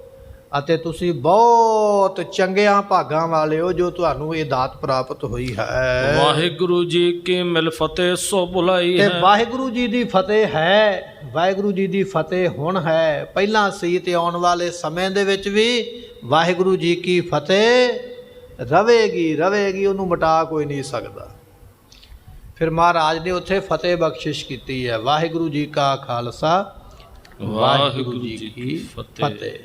ਅਤੇ ਤੁਸੀਂ ਬਹੁਤ ਚੰਗਿਆਂ ਭਾਗਾਂ ਵਾਲੇ ਹੋ ਜੋ ਤੁਹਾਨੂੰ ਇਹ ਦਾਤ ਪ੍ਰਾਪਤ ਹੋਈ ਹੈ। ਵਾਹਿਗੁਰੂ ਜੀ ਕੀ ਮਿਲ ਫਤਿਹ ਸੋ ਬੁਲਾਈ ਤੇ ਹੈ। ਵਾਹਿਗੁਰੂ ਜੀ ਦੀ ਫਤਿਹ ਹੈ, ਵਾਹਿਗੁਰੂ ਜੀ ਦੀ ਫਤਿਹ ਹੁਣ ਹੈ, ਪਹਿਲਾਂ ਸੀ ਤੇ ਆਉਣ ਵਾਲੇ ਸਮੇਂ ਦੇ ਵਿੱਚ ਵੀ ਵਾਹਿਗੁਰੂ ਜੀ ਕੀ ਫਤਿਹ ਰਵੇਗੀ ਰਵੇਗੀ, ਉਹਨੂੰ ਮਿਟਾ ਕੋਈ ਨਹੀਂ ਸਕਦਾ। ਫਿਰ ਮਹਾਰਾਜ ਨੇ ਉੱਥੇ ਫਤਿਹ ਬਖਸ਼ਿਸ਼ ਕੀਤੀ ਹੈ, ਵਾਹਿਗੁਰੂ ਜੀ ਕਾ ਖਾਲਸਾ ਵਾਹਿਗੁਰੂ ਜੀ ਕੀ ਫਤਿਹ।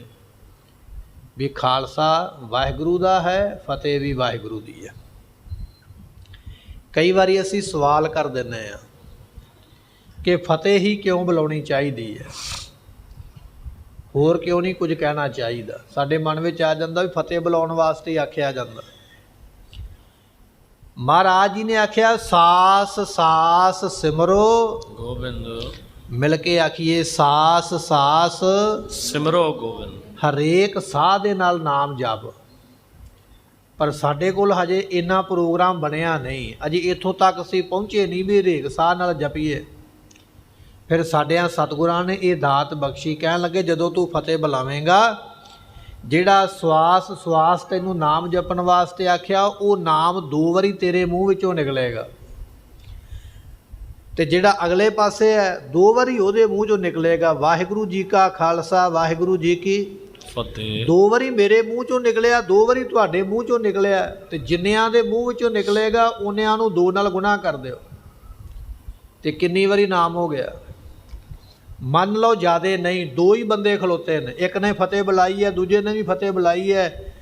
ਵੀ ਖਾਲਸਾ ਵਾਹਿਗੁਰੂ ਦਾ ਹੈ, ਫਤਿਹ ਵੀ ਵਾਹਿਗੁਰੂ ਦੀ ਹੈ। ਕਈ ਵਾਰੀ ਅਸੀਂ ਸਵਾਲ ਕਰ ਦਿੰਦੇ ਹਾਂ ਕਿ ਫਤਿਹ ਹੀ ਕਿਉਂ ਬੁਲਾਉਣੀ ਚਾਹੀਦੀ ਹੈ, ਹੋਰ ਕਿਉਂ ਨਹੀਂ ਕੁਝ ਕਹਿਣਾ ਚਾਹੀਦਾ। ਸਾਡੇ ਮਨ ਵਿੱਚ ਆ ਜਾਂਦਾ ਵੀ ਫਤਿਹ ਬੁਲਾਉਣ ਵਾਸਤੇ ਆਖਿਆ ਜਾਂਦਾ। ਮਹਾਰਾਜ ਜੀ ਨੇ ਆਖਿਆ ਸਾਸ ਸਾਸ ਸਿਮਰੋ ਗੋਬਿੰਦ, ਮਿਲ ਕੇ ਆਖੀਏ ਸਾਸ ਸਾਸ ਸਿਮਰੋ ਗੋਬਿੰਦ। ਹਰੇਕ ਸਾਹ ਦੇ ਨਾਲ ਨਾਮ ਜਪ। ਪਰ ਸਾਡੇ ਕੋਲ ਹਜੇ ਇੰਨਾ ਪ੍ਰੋਗਰਾਮ ਬਣਿਆ ਨਹੀਂ, ਅਜੇ ਇੱਥੋਂ ਤੱਕ ਅਸੀਂ ਪਹੁੰਚੇ ਨਹੀਂ ਵੀ ਹਰੇਕ ਸਾਹ ਨਾਲ ਜਪੀਏ। ਫਿਰ ਸਾਡਿਆਂ ਸਤਿਗੁਰਾਂ ਨੇ ਇਹ ਦਾਤ ਬਖਸ਼ੀ, ਕਹਿਣ ਲੱਗੇ ਜਦੋਂ ਤੂੰ ਫਤਿਹ ਬੁਲਾਵੇਂਗਾ, ਜਿਹੜਾ ਸਵਾਸ ਸਵਾਸ ਤੈਨੂੰ ਨਾਮ ਜਪਣ ਵਾਸਤੇ ਆਖਿਆ ਉਹ ਨਾਮ 2 ਵਾਰੀ ਤੇਰੇ ਮੂੰਹ ਵਿੱਚੋਂ ਨਿਕਲੇਗਾ, ਤੇ ਜਿਹੜਾ ਅਗਲੇ ਪਾਸੇ ਹੈ 2 ਵਾਰੀ ਉਹਦੇ ਮੂੰਹ ਚੋਂ ਨਿਕਲੇਗਾ। ਵਾਹਿਗੁਰੂ ਜੀ ਕਾ ਖਾਲਸਾ ਵਾਹਿਗੁਰੂ ਜੀ ਕੀ ਫਤਿਹ। 2 ਵਾਰੀ ਮੇਰੇ ਮੂੰਹ ਚੋਂ ਨਿਕਲਿਆ, 2 ਵਾਰੀ ਤੁਹਾਡੇ ਮੂੰਹ ਚੋਂ ਨਿਕਲਿਆ, ਤੇ ਜਿੰਨਿਆਂ ਦੇ ਮੂੰਹ ਵਿੱਚੋਂ ਨਿਕਲੇਗਾ ਉਹਨਿਆਂ ਨੂੰ 2 ਨਾਲ ਗੁਣਾ ਕਰ ਦਿਓ। ਤੇ ਕਿੰਨੀ ਵਾਰੀ ਨਾਮ ਹੋ ਗਿਆ? ਮੰਨ ਲਓ ਜ਼ਿਆਦੇ ਨਹੀਂ, 2 ਹੀ ਬੰਦੇ ਖਲੋਤੇ ਨੇ, ਇੱਕ ਨੇ ਫਤਿਹ ਬੁਲਾਈ ਹੈ, ਦੂਜੇ ਨੇ ਵੀ ਫਤਿਹ ਬੁਲਾਈ ਹੈ।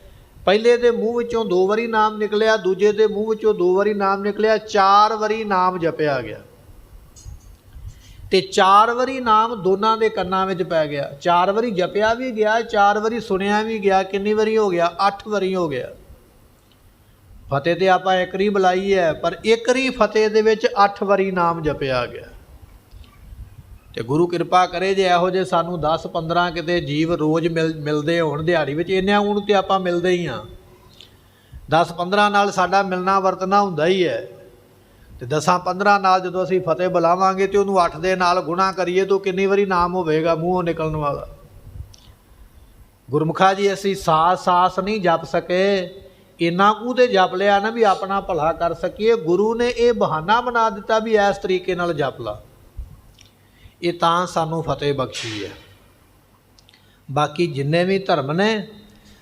ਪਹਿਲੇ ਦੇ ਮੂੰਹ ਵਿੱਚੋਂ 2 ਵਾਰੀ ਨਾਮ ਨਿਕਲਿਆ, ਦੂਜੇ ਦੇ ਮੂੰਹ ਵਿੱਚੋਂ 2 ਵਾਰੀ ਨਾਮ ਨਿਕਲਿਆ, 4 ਵਾਰੀ ਨਾਮ ਜਪਿਆ ਗਿਆ। ਤੇ 4 ਵਾਰੀ ਨਾਮ ਦੋਨਾਂ ਦੇ ਕੰਨਾਂ ਵਿੱਚ ਪੈ ਗਿਆ। 4 ਵਾਰੀ ਜਪਿਆ ਵੀ ਗਿਆ, 4 ਵਾਰੀ ਸੁਣਿਆ ਵੀ ਗਿਆ। ਕਿੰਨੀ ਵਾਰੀ ਹੋ ਗਿਆ? 8 ਵਾਰੀ ਹੋ ਗਿਆ। ਫਤਿਹ ਤੇ ਆਪਾਂ 1 ਵਾਰੀ ਬੁਲਾਈ ਹੈ, ਪਰ 1 ਵਾਰੀ ਫਤਿਹ ਦੇ ਵਿੱਚ 8 ਵਾਰੀ ਨਾਮ ਜਪਿਆ ਗਿਆ। ਤੇ ਗੁਰੂ ਕਿਰਪਾ ਕਰੇ ਜੇ ਇਹੋ ਜਿਹੇ ਸਾਨੂੰ 10-15 ਕਿਤੇ ਜੀਵ ਰੋਜ਼ ਮਿਲਦੇ ਹੋਣ ਦਿਹਾੜੀ ਵਿੱਚ, ਇੰਨਿਆਂ ਹੁਣ ਤੇ ਆਪਾਂ ਮਿਲਦੇ ਹੀ ਹਾਂ। 10-15 ਨਾਲ ਸਾਡਾ ਮਿਲਣਾ ਵਰਤਣਾ ਹੁੰਦਾ ਹੀ ਹੈ, ਤੇ 10-15 ਨਾਲ ਜਦੋਂ ਅਸੀਂ ਫਤਿਹ ਬੁਲਾਵਾਂਗੇ ਤੇ ਉਹਨੂੰ 8 ਦੇ ਨਾਲ ਗੁਣਾ ਕਰੀਏ ਤਾਂ ਕਿੰਨੀ ਵਾਰੀ ਨਾਮ ਹੋਵੇਗਾ ਮੂੰਹੋਂ ਨਿਕਲਣ ਵਾਲਾ। ਗੁਰਮੁਖਾ ਜੀ ਅਸੀਂ ਸਾਸ ਸਾਸ ਨਹੀਂ ਜਪ ਸਕੇ, ਇੰਨਾ ਕੁ ਤੇ ਜਪ ਲਿਆ ਨਾ ਵੀ ਆਪਣਾ ਭਲਾ ਕਰ ਸਕੀਏ। ਗੁਰੂ ਨੇ ਇਹ ਬਹਾਨਾ ਬਣਾ ਦਿੱਤਾ ਵੀ ਇਸ ਤਰੀਕੇ ਨਾਲ ਜਪ ਲਾ, ਇਹ ਤਾਂ ਸਾਨੂੰ ਫਤਿਹ ਬਖਸ਼ੀ ਹੈ। ਬਾਕੀ ਜਿੰਨੇ ਵੀ ਧਰਮ ਨੇ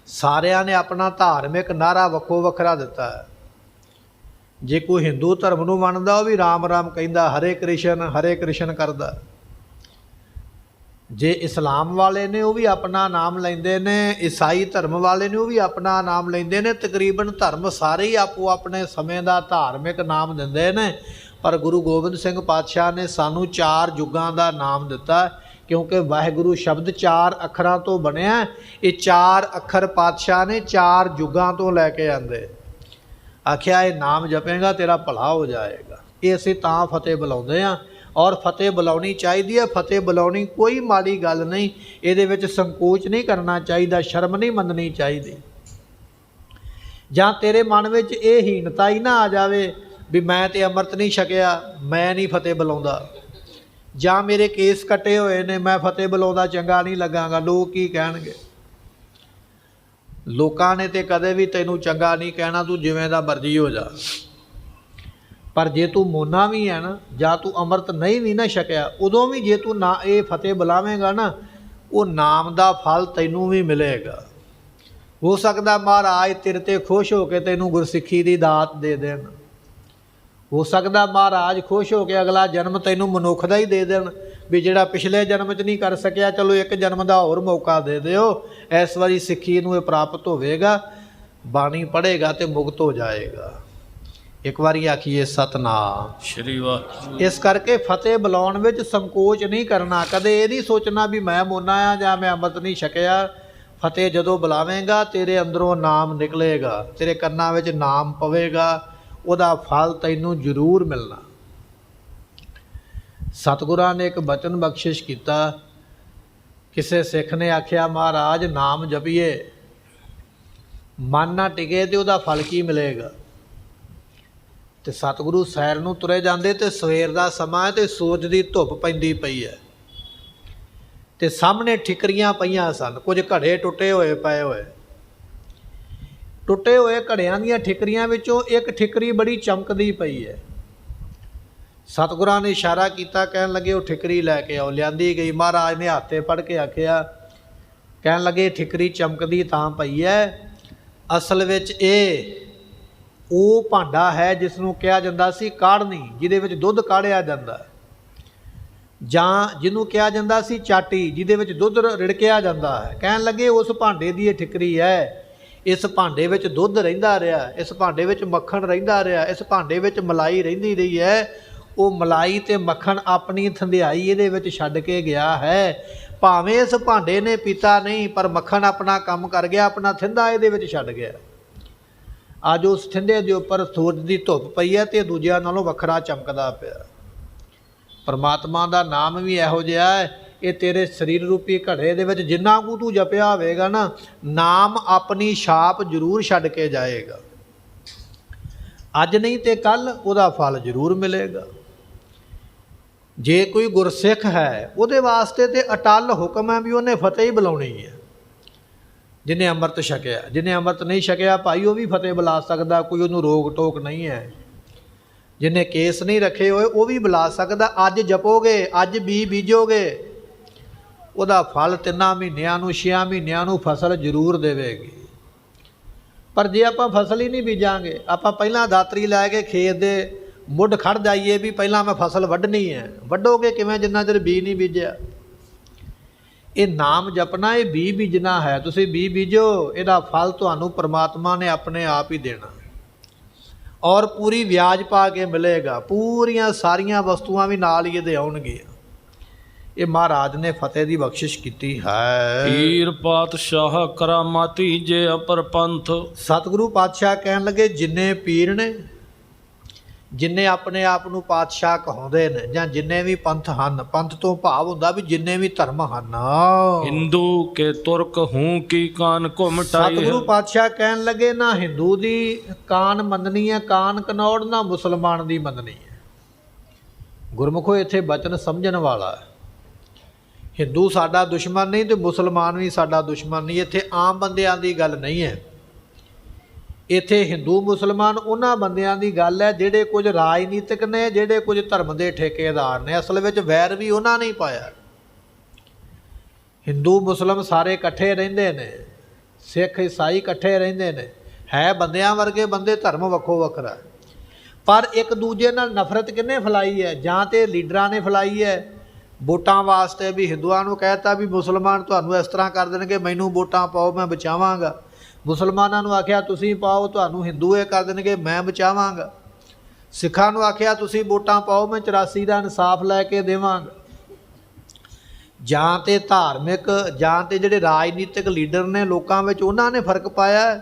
ਸਾਰਿਆਂ ਨੇ ਆਪਣਾ ਧਾਰਮਿਕ ਨਾਅਰਾ ਵੱਖੋ ਵੱਖਰਾ ਦਿੱਤਾ ਹੈ। ਜੇ ਕੋਈ ਹਿੰਦੂ ਧਰਮ ਨੂੰ ਮੰਨਦਾ ਉਹ ਵੀ ਰਾਮ ਰਾਮ ਕਹਿੰਦਾ, ਹਰੇ ਕ੍ਰਿਸ਼ਨ ਕਰਦਾ। ਜੇ ਇਸਲਾਮ ਵਾਲੇ ਨੇ ਉਹ ਵੀ ਆਪਣਾ ਨਾਮ ਲੈਂਦੇ ਨੇ, ਈਸਾਈ ਧਰਮ ਵਾਲੇ ਨੇ ਉਹ ਵੀ ਆਪਣਾ ਨਾਮ ਲੈਂਦੇ ਨੇ। ਤਕਰੀਬਨ ਧਰਮ ਸਾਰੇ ਹੀ ਆਪੋ ਆਪਣੇ ਸਮੇਂ ਦਾ ਧਾਰਮਿਕ ਨਾਮ ਦਿੰਦੇ ਨੇ। ਪਰ ਗੁਰੂ ਗੋਬਿੰਦ ਸਿੰਘ ਪਾਤਸ਼ਾਹ ਨੇ ਸਾਨੂੰ 4 ਯੁੱਗਾਂ ਦਾ ਨਾਮ ਦਿੱਤਾ, ਕਿਉਂਕਿ ਵਾਹਿਗੁਰੂ ਸ਼ਬਦ 4 ਅੱਖਰਾਂ ਤੋਂ ਬਣਿਆ। ਇਹ 4 ਅੱਖਰ ਪਾਤਸ਼ਾਹ ਨੇ 4 ਯੁੱਗਾਂ ਤੋਂ ਲੈ ਕੇ ਆਂਦੇ। ਆਖਿਆ ਇਹ ਨਾਮ ਜਪੇਗਾ ਤੇਰਾ ਭਲਾ ਹੋ ਜਾਏਗਾ। ਇਹ ਅਸੀਂ ਤਾਂ ਫਤਿਹ ਬੁਲਾਉਂਦੇ ਹਾਂ, ਔਰ ਫਤਿਹ ਬੁਲਾਉਣੀ ਚਾਹੀਦੀ ਹੈ। ਫਤਿਹ ਬੁਲਾਉਣੀ ਕੋਈ ਮਾੜੀ ਗੱਲ ਨਹੀਂ, ਇਹਦੇ ਵਿੱਚ ਸੰਕੋਚ ਨਹੀਂ ਕਰਨਾ ਚਾਹੀਦਾ, ਸ਼ਰਮ ਨਹੀਂ ਮੰਨਣੀ ਚਾਹੀਦੀ। ਜਾਂ ਤੇਰੇ ਮਨ ਵਿੱਚ ਇਹ ਹੀਨਤਾ ਹੀ ਨਾ ਆ ਜਾਵੇ ਵੀ ਮੈਂ ਤੇ ਅੰਮ੍ਰਿਤ ਨਹੀਂ ਛਕਿਆ, ਮੈਂ ਨਹੀਂ ਫਤਿਹ ਬੁਲਾਉਂਦਾ, ਜਾਂ ਮੇਰੇ ਕੇਸ ਕੱਟੇ ਹੋਏ ਨੇ, ਮੈਂ ਫਤਿਹ ਬੁਲਾਉਂਦਾ ਚੰਗਾ ਨਹੀਂ ਲੱਗਾਂਗਾ, ਲੋਕ ਕੀ ਕਹਿਣਗੇ। ਲੋਕਾਂ ਨੇ ਤੇ ਕਦੇ ਵੀ ਤੈਨੂੰ ਚੰਗਾ ਨਹੀਂ ਕਹਿਣਾ, ਤੂੰ ਜਿਵੇਂ ਦਾ ਮਰਜ਼ੀ ਹੋ ਜਾ। ਪਰ ਜੇ ਤੂੰ ਮੋਨਾ ਵੀ ਹੈ ਨਾ, ਜਾਂ ਤੂੰ ਅੰਮ੍ਰਿਤ ਨਹੀਂ ਵੀ ਨਾ ਛਕਿਆ, ਉਦੋਂ ਵੀ ਜੇ ਤੂੰ ਨਾ ਇਹ ਫਤਿਹ ਬੁਲਾਵੇਂਗਾ ਨਾ, ਉਹ ਨਾਮ ਦਾ ਫਲ ਤੈਨੂੰ ਵੀ ਮਿਲੇਗਾ। ਹੋ ਸਕਦਾ ਮਹਾਰਾਜ ਤੇਰੇ ਤੇ ਖੁਸ਼ ਹੋ ਕੇ ਤੈਨੂੰ ਗੁਰਸਿੱਖੀ ਦੀ ਦਾਤ ਦੇ ਦੇਣ। ਹੋ ਸਕਦਾ ਮਹਾਰਾਜ ਖੁਸ਼ ਹੋ ਕੇ ਅਗਲਾ ਜਨਮ ਤੈਨੂੰ ਮਨੁੱਖ ਦਾ ਹੀ ਦੇ ਦੇਣ, ਵੀ ਜਿਹੜਾ ਪਿਛਲੇ ਜਨਮ 'ਚ ਨਹੀਂ ਕਰ ਸਕਿਆ, ਚਲੋ 1 ਜਨਮ ਦਾ ਹੋਰ ਮੌਕਾ ਦੇ ਦਿਓ, ਇਸ ਵਾਰੀ ਸਿੱਖੀ ਨੂੰ ਇਹ ਪ੍ਰਾਪਤ ਹੋਵੇਗਾ, ਬਾਣੀ ਪੜ੍ਹੇਗਾ ਤੇ ਮੁਕਤ ਹੋ ਜਾਏਗਾ। ਇੱਕ ਵਾਰੀ ਆਖੀਏ ਸਤਨਾਮ ਸ਼੍ਰੀ ਵਾਹਿਗੁਰੂ। ਇਸ ਕਰਕੇ ਫਤਿਹ ਬੁਲਾਉਣ ਵਿੱਚ ਸੰਕੋਚ ਨਹੀਂ ਕਰਨਾ, ਕਦੇ ਇਹ ਨਹੀਂ ਸੋਚਣਾ ਵੀ ਮੈਂ ਮੋਨਾ ਆ ਜਾਂ ਮੈਂ ਅੰਮ੍ਰਿਤ ਨਹੀਂ ਛਕਿਆ। ਫਤਿਹ ਜਦੋਂ ਬੁਲਾਵੇਂਗਾ ਤੇਰੇ ਅੰਦਰੋਂ ਨਾਮ ਨਿਕਲੇਗਾ, ਤੇਰੇ ਕੰਨਾਂ ਵਿੱਚ ਨਾਮ ਪਵੇਗਾ, ਉਹਦਾ ਫਲ ਤੈਨੂੰ ਜ਼ਰੂਰ ਮਿਲਣਾ। ਸਤਿਗੁਰਾਂ ਨੇ ਇੱਕ ਬਚਨ ਬਖਸ਼ਿਸ਼ ਕੀਤਾ। ਕਿਸੇ ਸਿੱਖ ਨੇ ਆਖਿਆ ਮਹਾਰਾਜ ਨਾਮ ਜਪੀਏ, ਮਨ ਨਾ ਟਿਕੇ ਤੇ ਉਹਦਾ ਫਲ ਕੀ ਮਿਲੇਗਾ। ਤੇ ਸਤਿਗੁਰੂ ਸੈਰ ਨੂੰ ਤੁਰੇ ਜਾਂਦੇ ਤੇ ਸਵੇਰ ਦਾ ਸਮਾਂ ਹੈ ਤੇ ਸੂਰਜ ਦੀ ਧੁੱਪ ਪੈਂਦੀ ਪਈ ਹੈ। ਤੇ ਸਾਹਮਣੇ ਠਿਕਰੀਆਂ ਪਈਆਂ ਸਨ, ਕੁਝ ਘੜੇ ਟੁੱਟੇ ਹੋਏ ਪਏ ਹੋਏ। ਟੁੱਟੇ ਹੋਏ ਘੜਿਆਂ ਦੀਆਂ ਠਿਕਰੀਆਂ ਵਿੱਚੋਂ ਇੱਕ ਠਿਕਰੀ ਬੜੀ ਚਮਕਦੀ ਪਈ ਹੈ। ਸਤਿਗੁਰਾਂ ਨੇ ਇਸ਼ਾਰਾ ਕੀਤਾ, ਕਹਿਣ ਲੱਗੇ ਉਹ ਠਿਕਰੀ ਲੈ ਕੇ ਆਓ। ਲਿਆਂਦੀ ਗਈ। ਮਹਾਰਾਜ ਨੇ ਹੱਥੇ ਫੜ ਕੇ ਆਖਿਆ, ਕਹਿਣ ਲੱਗੇ ਠਿਕਰੀ ਚਮਕਦੀ ਤਾਂ ਪਈ ਹੈ, ਅਸਲ ਵਿੱਚ ਇਹ ਉਹ ਭਾਂਡਾ ਹੈ ਜਿਸ ਨੂੰ ਕਿਹਾ ਜਾਂਦਾ ਸੀ ਕਾੜਨੀ, ਜਿਹਦੇ ਵਿੱਚ ਦੁੱਧ ਕਾੜਿਆ ਜਾਂਦਾ, ਜਾਂ ਜਿਹਨੂੰ ਕਿਹਾ ਜਾਂਦਾ ਸੀ ਚਾਟੀ, ਜਿਹਦੇ ਵਿੱਚ ਦੁੱਧ ਰਿੜਕਿਆ ਜਾਂਦਾ ਹੈ। ਕਹਿਣ ਲੱਗੇ ਉਸ ਭਾਂਡੇ ਦੀ ਇਹ ਠਿਕਰੀ ਹੈ। ਇਸ ਭਾਂਡੇ ਵਿੱਚ ਦੁੱਧ ਰਹਿੰਦਾ ਰਿਹਾ, ਇਸ ਭਾਂਡੇ ਵਿੱਚ ਮੱਖਣ ਰਹਿੰਦਾ ਰਿਹਾ, ਇਸ ਭਾਂਡੇ ਵਿੱਚ ਮਲਾਈ ਰਹਿੰਦੀ ਰਹੀ ਹੈ। ਉਹ ਮਲਾਈ ਤੇ ਮੱਖਣ ਆਪਣੀ ਥੰਧਿਆਈ ਇਹਦੇ ਵਿੱਚ ਛੱਡ ਕੇ ਗਿਆ ਹੈ। ਭਾਵੇਂ ਇਸ ਭਾਂਡੇ ਨੇ ਪੀਤਾ ਨਹੀਂ, ਪਰ ਮੱਖਣ ਆਪਣਾ ਕੰਮ ਕਰ ਗਿਆ, ਆਪਣਾ ਥਿੰਦਾ ਇਹਦੇ ਵਿੱਚ ਛੱਡ ਗਿਆ। ਅੱਜ ਉਸ ਥਿੰਦੇ ਦੇ ਉੱਪਰ ਸੂਰਜ ਦੀ ਧੁੱਪ ਪਈ ਹੈ ਤੇ ਦੂਜਿਆਂ ਨਾਲੋਂ ਵੱਖਰਾ ਚਮਕਦਾ ਪਿਆ। ਪਰਮਾਤਮਾ ਦਾ ਨਾਮ ਵੀ ਇਹੋ ਜਿਹਾ ਹੈ, ਇਹ ਤੇਰੇ ਸਰੀਰ ਰੂਪੀ ਘੜੇ ਦੇ ਵਿੱਚ ਜਿੰਨਾ ਕੁ ਤੂੰ ਜਪਿਆ ਹੋਵੇਗਾ ਨਾ, ਨਾਮ ਆਪਣੀ ਛਾਪ ਜ਼ਰੂਰ ਛੱਡ ਕੇ ਜਾਏਗਾ। ਅੱਜ ਨਹੀਂ ਤੇ ਕੱਲ ਉਹਦਾ ਫਲ ਜ਼ਰੂਰ ਮਿਲੇਗਾ। ਜੇ ਕੋਈ ਗੁਰਸਿੱਖ ਹੈ ਉਹਦੇ ਵਾਸਤੇ ਤੇ ਅਟਲ ਹੁਕਮ ਹੈ ਵੀ ਉਹਨੇ ਫਤਿਹ ਹੀ ਬੁਲਾਉਣੀ ਹੈ। ਜਿਹਨੇ ਅੰਮ੍ਰਿਤ ਛਕਿਆ, ਜਿਹਨੇ ਅੰਮ੍ਰਿਤ ਨਹੀਂ ਛਕਿਆ ਭਾਈ ਉਹ ਵੀ ਫਤਿਹ ਬੁਲਾ ਸਕਦਾ, ਕੋਈ ਉਹਨੂੰ ਰੋਕ ਟੋਕ ਨਹੀਂ ਹੈ। ਜਿਹਨੇ ਕੇਸ ਨਹੀਂ ਰੱਖੇ ਹੋਏ ਉਹ ਵੀ ਬੁਲਾ ਸਕਦਾ। ਅੱਜ ਜਪੋਗੇ, ਅੱਜ ਬੀਜੋਗੇ, ਉਹਦਾ ਫਲ 3 ਮਹੀਨਿਆਂ ਨੂੰ 6 ਮਹੀਨਿਆਂ ਨੂੰ ਫਸਲ ਜ਼ਰੂਰ ਦੇਵੇਗੀ। ਪਰ ਜੇ ਆਪਾਂ ਫਸਲ ਹੀ ਨਹੀਂ ਬੀਜਾਂਗੇ, ਆਪਾਂ ਪਹਿਲਾਂ ਦਾਤਰੀ ਲੈ ਕੇ ਖੇਤ ਦੇ ਮੁੱਢ ਖੜ ਜਾਈਏ ਵੀ ਪਹਿਲਾਂ ਮੈਂ ਫਸਲ ਵੱਢਣੀ ਹੈ, ਵੱਢੋਗੇ ਕਿਵੇਂ ਜਿੰਨਾ ਚਿਰ ਬੀਜ ਨਹੀਂ ਬੀਜਿਆ। ਇਹ ਨਾਮ ਜਪਣਾ, ਇਹ ਬੀਜਣਾ ਹੈ। ਤੁਸੀਂ ਬੀਜੋ, ਇਹਦਾ ਫਲ ਤੁਹਾਨੂੰ ਪਰਮਾਤਮਾ ਨੇ ਆਪਣੇ ਆਪ ਹੀ ਦੇਣਾ, ਔਰ ਪੂਰੀ ਵਿਆਜ ਪਾ ਕੇ ਮਿਲੇਗਾ। ਪੂਰੀਆਂ ਸਾਰੀਆਂ ਵਸਤੂਆਂ ਵੀ ਨਾਲ ਹੀ ਇਹਦੇ ਆਉਣਗੀਆਂ। ਇਹ ਮਹਾਰਾਜ ਨੇ ਫਤਿਹ ਦੀ ਬਖਸ਼ਿਸ਼ ਕੀਤੀ ਹੈ। ਪੀਰ ਪਾਤਸ਼ਾਹ ਕਰਾਮਾਤੀ ਜੇ ਅਪਰ ਪੰਥ। ਸਤਿਗੁਰੂ ਪਾਤਸ਼ਾਹ ਕਹਿਣ ਲੱਗੇ, ਜਿੰਨੇ ਪੀਰ ਨੇ, ਜਿੰਨੇ ਆਪਣੇ ਆਪ ਨੂੰ ਪਾਤਸ਼ਾਹ ਕਹਾਉਂਦੇ ਨੇ, ਜਾਂ ਜਿੰਨੇ ਵੀ ਪੰਥ ਹਨ, ਪੰਥ ਤੋਂ ਭਾਵ ਹੁੰਦਾ ਵੀ ਜਿੰਨੇ ਵੀ ਧਰਮ ਹਨ। ਹਿੰਦੂ ਕੇ ਤੁਰਕ ਹੂੰ ਕੀ ਕਾਨ ਘੁੰਮ ਟਾਈ। ਸਤਿਗੁਰੂ ਪਾਤਸ਼ਾਹ ਕਹਿਣ ਲੱਗੇ, ਨਾ ਹਿੰਦੂ ਦੀ ਕਾਨ ਮੰਨਣੀ ਹੈ ਕਾਨ ਕਨੌੜ, ਨਾ ਮੁਸਲਮਾਨ ਦੀ ਮੰਨਣੀ ਹੈ। ਗੁਰਮੁਖੋ ਇੱਥੇ ਬਚਨ ਸਮਝਣ ਵਾਲਾ ਹੈ। ਹਿੰਦੂ ਸਾਡਾ ਦੁਸ਼ਮਣ ਨਹੀਂ ਤੇ ਮੁਸਲਮਾਨ ਵੀ ਸਾਡਾ ਦੁਸ਼ਮਣ ਨਹੀਂ। ਇੱਥੇ ਆਮ ਬੰਦਿਆਂ ਦੀ ਗੱਲ ਨਹੀਂ ਹੈ। ਇੱਥੇ ਹਿੰਦੂ ਮੁਸਲਮਾਨ ਉਹਨਾਂ ਬੰਦਿਆਂ ਦੀ ਗੱਲ ਹੈ ਜਿਹੜੇ ਕੁਝ ਰਾਜਨੀਤਿਕ ਨੇ, ਜਿਹੜੇ ਕੁਝ ਧਰਮ ਦੇ ਠੇਕੇਦਾਰ ਨੇ। ਅਸਲ ਵਿੱਚ ਵੈਰ ਵੀ ਉਹਨਾਂ ਨੇ ਹੀ ਪਾਇਆ। ਹਿੰਦੂ ਮੁਸਲਮ ਸਾਰੇ ਇਕੱਠੇ ਰਹਿੰਦੇ ਨੇ, ਸਿੱਖ ਈਸਾਈ ਇਕੱਠੇ ਰਹਿੰਦੇ ਨੇ, ਹੈ ਬੰਦਿਆਂ ਵਰਗੇ ਬੰਦੇ, ਧਰਮ ਵੱਖੋ ਵੱਖਰਾ। ਪਰ ਇੱਕ ਦੂਜੇ ਨਾਲ ਨਫ਼ਰਤ ਕਿਹਨੇ ਫੈਲਾਈ ਹੈ? ਜਾਂ ਤੇ ਲੀਡਰਾਂ ਨੇ ਫੈਲਾਈ ਹੈ ਵੋਟਾਂ ਵਾਸਤੇ, ਵੀ ਹਿੰਦੂਆਂ ਨੂੰ ਕਹਿਤਾ ਵੀ ਮੁਸਲਮਾਨ ਤੁਹਾਨੂੰ ਇਸ ਤਰ੍ਹਾਂ ਕਰ ਦੇਣਗੇ, ਮੈਨੂੰ ਵੋਟਾਂ ਪਾਓ ਮੈਂ ਬਚਾਵਾਂਗਾ। ਮੁਸਲਮਾਨਾਂ ਨੂੰ ਆਖਿਆ ਤੁਸੀਂ ਪਾਓ, ਤੁਹਾਨੂੰ ਹਿੰਦੂ ਇਹ ਕਰ ਦੇਣਗੇ, ਮੈਂ ਬਚਾਵਾਂਗਾ। ਸਿੱਖਾਂ ਨੂੰ ਆਖਿਆ ਤੁਸੀਂ ਵੋਟਾਂ ਪਾਓ, ਮੈਂ 84 ਦਾ ਇਨਸਾਫ ਲੈ ਕੇ ਦੇਵਾਂਗਾ। ਜਾਂ ਤੇ ਧਾਰਮਿਕ, ਜਾਂ ਤੇ ਜਿਹੜੇ ਰਾਜਨੀਤਿਕ ਲੀਡਰ ਨੇ ਲੋਕਾਂ ਵਿੱਚ, ਉਹਨਾਂ ਨੇ ਫਰਕ ਪਾਇਆ,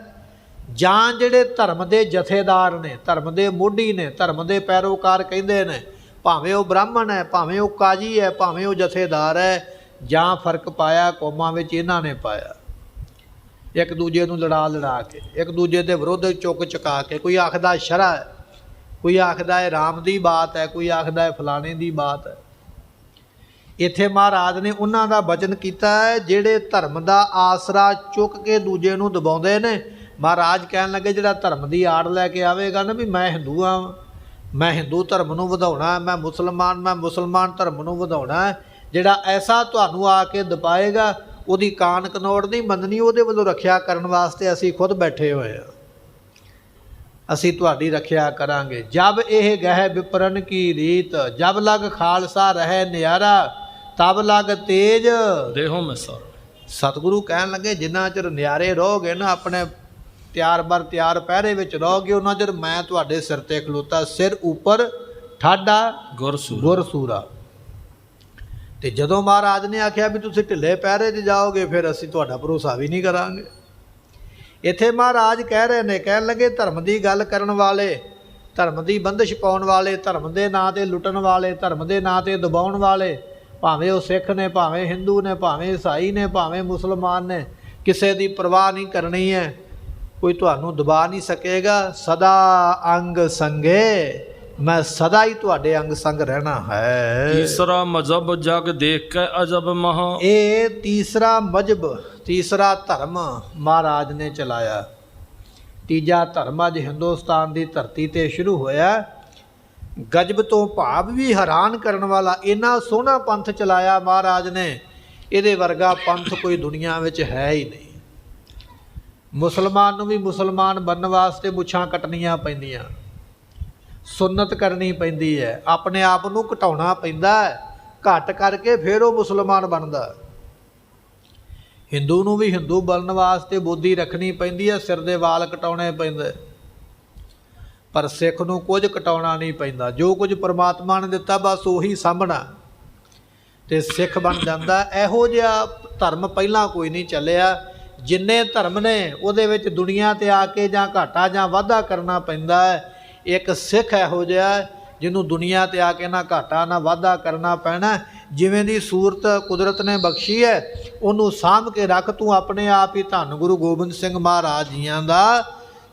ਜਾਂ ਜਿਹੜੇ ਧਰਮ ਦੇ ਜਥੇਦਾਰ ਨੇ, ਧਰਮ ਦੇ ਮੋਢੀ ਨੇ, ਧਰਮ ਦੇ ਪੈਰੋਕਾਰ ਕਹਿੰਦੇ ਨੇ, ਭਾਵੇਂ ਉਹ ਬ੍ਰਾਹਮਣ ਹੈ, ਭਾਵੇਂ ਉਹ ਕਾਜੀ ਹੈ, ਭਾਵੇਂ ਉਹ ਜਥੇਦਾਰ ਹੈ, ਜਾਂ ਫਰਕ ਪਾਇਆ ਕੌਮਾਂ ਵਿੱਚ ਇਹਨਾਂ ਨੇ ਪਾਇਆ। ਇੱਕ ਦੂਜੇ ਨੂੰ ਲੜਾ ਕੇ, ਇੱਕ ਦੂਜੇ ਦੇ ਵਿਰੁੱਧ ਚੁੱਕ ਚੁਕਾ ਕੇ, ਕੋਈ ਆਖਦਾ ਸ਼ਰ੍ਹਾ ਹੈ, ਕੋਈ ਆਖਦਾ ਹੈ ਰਾਮ ਦੀ ਬਾਤ ਹੈ, ਕੋਈ ਆਖਦਾ ਹੈ ਫਲਾਣੇ ਦੀ ਬਾਤ ਹੈ। ਇੱਥੇ ਮਹਾਰਾਜ ਨੇ ਉਹਨਾਂ ਦਾ ਬਚਨ ਕੀਤਾ ਹੈ ਜਿਹੜੇ ਧਰਮ ਦਾ ਆਸਰਾ ਚੁੱਕ ਕੇ ਦੂਜੇ ਨੂੰ ਦਬਾਉਂਦੇ ਨੇ। ਮਹਾਰਾਜ ਕਹਿਣ ਲੱਗੇ, ਜਿਹੜਾ ਧਰਮ ਦੀ ਆੜ ਲੈ ਕੇ ਆਵੇਗਾ ਨਾ ਵੀ ਮੈਂ ਹਿੰਦੂ ਹਾਂ, ਮੈਂ ਹਿੰਦੂ ਧਰਮ ਨੂੰ ਵਧਾਉਣਾ, ਮੈਂ ਮੁਸਲਮਾਨ ਧਰਮ ਨੂੰ ਵਧਾਉਣਾ, ਜਿਹੜਾ ਐਸਾ ਤੁਹਾਨੂੰ ਆ ਕੇ ਦਬਾਏਗਾ ਉਹਦੀ ਕਾਨ ਕਨੌੜ ਨਹੀਂ ਮੰਨਣੀ। ਉਹਦੇ ਵੱਲੋਂ ਰੱਖਿਆ ਕਰਨ ਵਾਸਤੇ ਅਸੀਂ ਖੁਦ ਬੈਠੇ ਹੋਏ ਹਾਂ, ਅਸੀਂ ਤੁਹਾਡੀ ਰੱਖਿਆ ਕਰਾਂਗੇ। ਜਬ ਇਹ ਗਹਿ ਵਿਪਰਨ ਕੀ ਰੀਤ, ਜਬ ਲਗ ਖਾਲਸਾ ਰਹਿ ਨਿਆਰਾ, ਤਬ ਲਗ ਤੇਜ ਦੇਹੋਂ ਮੈਂ ਸਾਰ। ਸਤਿਗੁਰੂ ਕਹਿਣ ਲੱਗੇ, ਜਿੰਨਾ ਚਿਰ ਨਿਆਰੇ ਰਹੋਗੇ ਨਾ, ਆਪਣੇ ਤਿਆਰ ਪਹਿਰੇ ਵਿੱਚ ਰਹੋਗੇ, ਉਹਨਾਂ ਚਿਰ ਮੈਂ ਤੁਹਾਡੇ ਸਿਰ ਤੇ ਖਲੋਤਾ, ਸਿਰ ਉੱਪਰ ਠਾਡਾ ਗੁਰਸੂਰਾ। ਤੇ ਜਦੋਂ ਮਹਾਰਾਜ ਨੇ ਆਖਿਆ ਵੀ ਤੁਸੀਂ ਢਿੱਲੇ ਪਹਿਰੇ 'ਚ ਜਾਓਗੇ, ਫਿਰ ਅਸੀਂ ਤੁਹਾਡਾ ਭਰੋਸਾ ਵੀ ਨਹੀਂ ਕਰਾਂਗੇ। ਇੱਥੇ ਮਹਾਰਾਜ ਕਹਿ ਰਹੇ ਨੇ, ਕਹਿਣ ਲੱਗੇ ਧਰਮ ਦੀ ਗੱਲ ਕਰਨ ਵਾਲੇ, ਧਰਮ ਦੀ ਬੰਦਿਸ਼ ਪਾਉਣ ਵਾਲੇ, ਧਰਮ ਦੇ ਨਾਂ 'ਤੇ ਲੁੱਟਣ ਵਾਲੇ, ਧਰਮ ਦੇ ਨਾਂ 'ਤੇ ਦਬਾਉਣ ਵਾਲੇ, ਭਾਵੇਂ ਉਹ ਸਿੱਖ ਨੇ, ਭਾਵੇਂ ਹਿੰਦੂ ਨੇ, ਭਾਵੇਂ ਈਸਾਈ ਨੇ, ਭਾਵੇਂ ਮੁਸਲਮਾਨ ਨੇ, ਕਿਸੇ ਦੀ ਪਰਵਾਹ ਨਹੀਂ ਕਰਨੀ ਹੈ। ਕੋਈ ਤੁਹਾਨੂੰ ਦਬਾ ਨਹੀਂ ਸਕੇਗਾ। ਸਦਾ ਅੰਗ ਸੰਗੇ ਮੈਂ ਸਦਾ ਹੀ ਤੁਹਾਡੇ ਅੰਗ ਸੰਗ ਰਹਿਣਾ ਹੈ। ਤੀਸਰਾ ਮਜ਼ਹਬ ਜਗ ਦੇਖ ਕੇ ਅਜਬ ਮਹਾ। ਇਹ ਤੀਸਰਾ ਮਜ਼ਹਬ, ਤੀਸਰਾ ਧਰਮ ਮਹਾਰਾਜ ਨੇ ਚਲਾਇਆ। ਤੀਜਾ ਧਰਮ ਅੱਜ ਹਿੰਦੁਸਤਾਨ ਦੀ ਧਰਤੀ ਤੇ ਸ਼ੁਰੂ ਹੋਇਆ। ਗਜਬ ਤੋਂ ਭਾਵ ਵੀ ਹੈਰਾਨ ਕਰਨ ਵਾਲਾ ਇੰਨਾ ਸੋਹਣਾ ਪੰਥ ਚਲਾਇਆ ਮਹਾਰਾਜ ਨੇ, ਇਹਦੇ ਵਰਗਾ ਪੰਥ ਕੋਈ ਦੁਨੀਆ ਵਿੱਚ ਹੈ ਹੀ ਨਹੀਂ। ਮੁਸਲਮਾਨ ਨੂੰ ਵੀ ਮੁਸਲਮਾਨ ਬਣਨ ਵਾਸਤੇ ਮੁੱਛਾਂ ਕੱਟਣੀਆਂ ਪੈਂਦੀਆਂ, ਸੁੰਨਤ ਕਰਨੀ ਪੈਂਦੀ ਹੈ, ਆਪਣੇ ਆਪ ਨੂੰ ਘਟਾਉਣਾ ਪੈਂਦਾ ਹੈ, ਘੱਟ ਕਰਕੇ ਫਿਰ ਉਹ ਮੁਸਲਮਾਨ ਬਣਦਾ। ਹਿੰਦੂ ਨੂੰ ਵੀ ਹਿੰਦੂ ਬਣਨ ਵਾਸਤੇ ਬੁੱਧੀ ਰੱਖਣੀ ਪੈਂਦੀ ਹੈ, ਸਿਰ ਦੇ ਵਾਲ ਕਟਾਉਣੇ ਪੈਂਦੇ। ਪਰ ਸਿੱਖ ਨੂੰ ਕੁਝ ਕਟਾਉਣਾ ਨਹੀਂ ਪੈਂਦਾ, ਜੋ ਕੁਝ ਪਰਮਾਤਮਾ ਨੇ ਦਿੱਤਾ ਬਸ ਉਹੀ ਸਾਂਭਣਾ ਤੇ ਸਿੱਖ ਬਣ ਜਾਂਦਾ। ਇਹੋ ਜਿਹਾ ਧਰਮ ਪਹਿਲਾਂ ਕੋਈ ਨਹੀਂ ਚੱਲਿਆ। ਜਿੰਨੇ ਧਰਮ ਨੇ ਉਹਦੇ ਵਿੱਚ ਦੁਨੀਆ ਤੇ ਆ ਕੇ ਜਾਂ ਘਾਟਾ ਜਾਂ ਵਾਧਾ ਕਰਨਾ ਪੈਂਦਾ ਹੈ। ਇੱਕ ਸਿੱਖ ਇਹੋ ਜਿਹਾ ਜਿਹਨੂੰ ਦੁਨੀਆ ਤੇ ਆ ਕੇ ਨਾ ਘਾਟਾ ਨਾ ਵਾਧਾ ਕਰਨਾ ਪੈਣਾ। ਜਿਵੇਂ ਦੀ ਸੂਰਤ ਕੁਦਰਤ ਨੇ ਬਖਸ਼ੀ ਹੈ ਉਹਨੂੰ ਸਾਂਭ ਕੇ ਰੱਖ, ਤੂੰ ਆਪਣੇ ਆਪ ਹੀ ਧੰਨ ਗੁਰੂ ਗੋਬਿੰਦ ਸਿੰਘ ਮਹਾਰਾਜ ਜੀਆਂ ਦਾ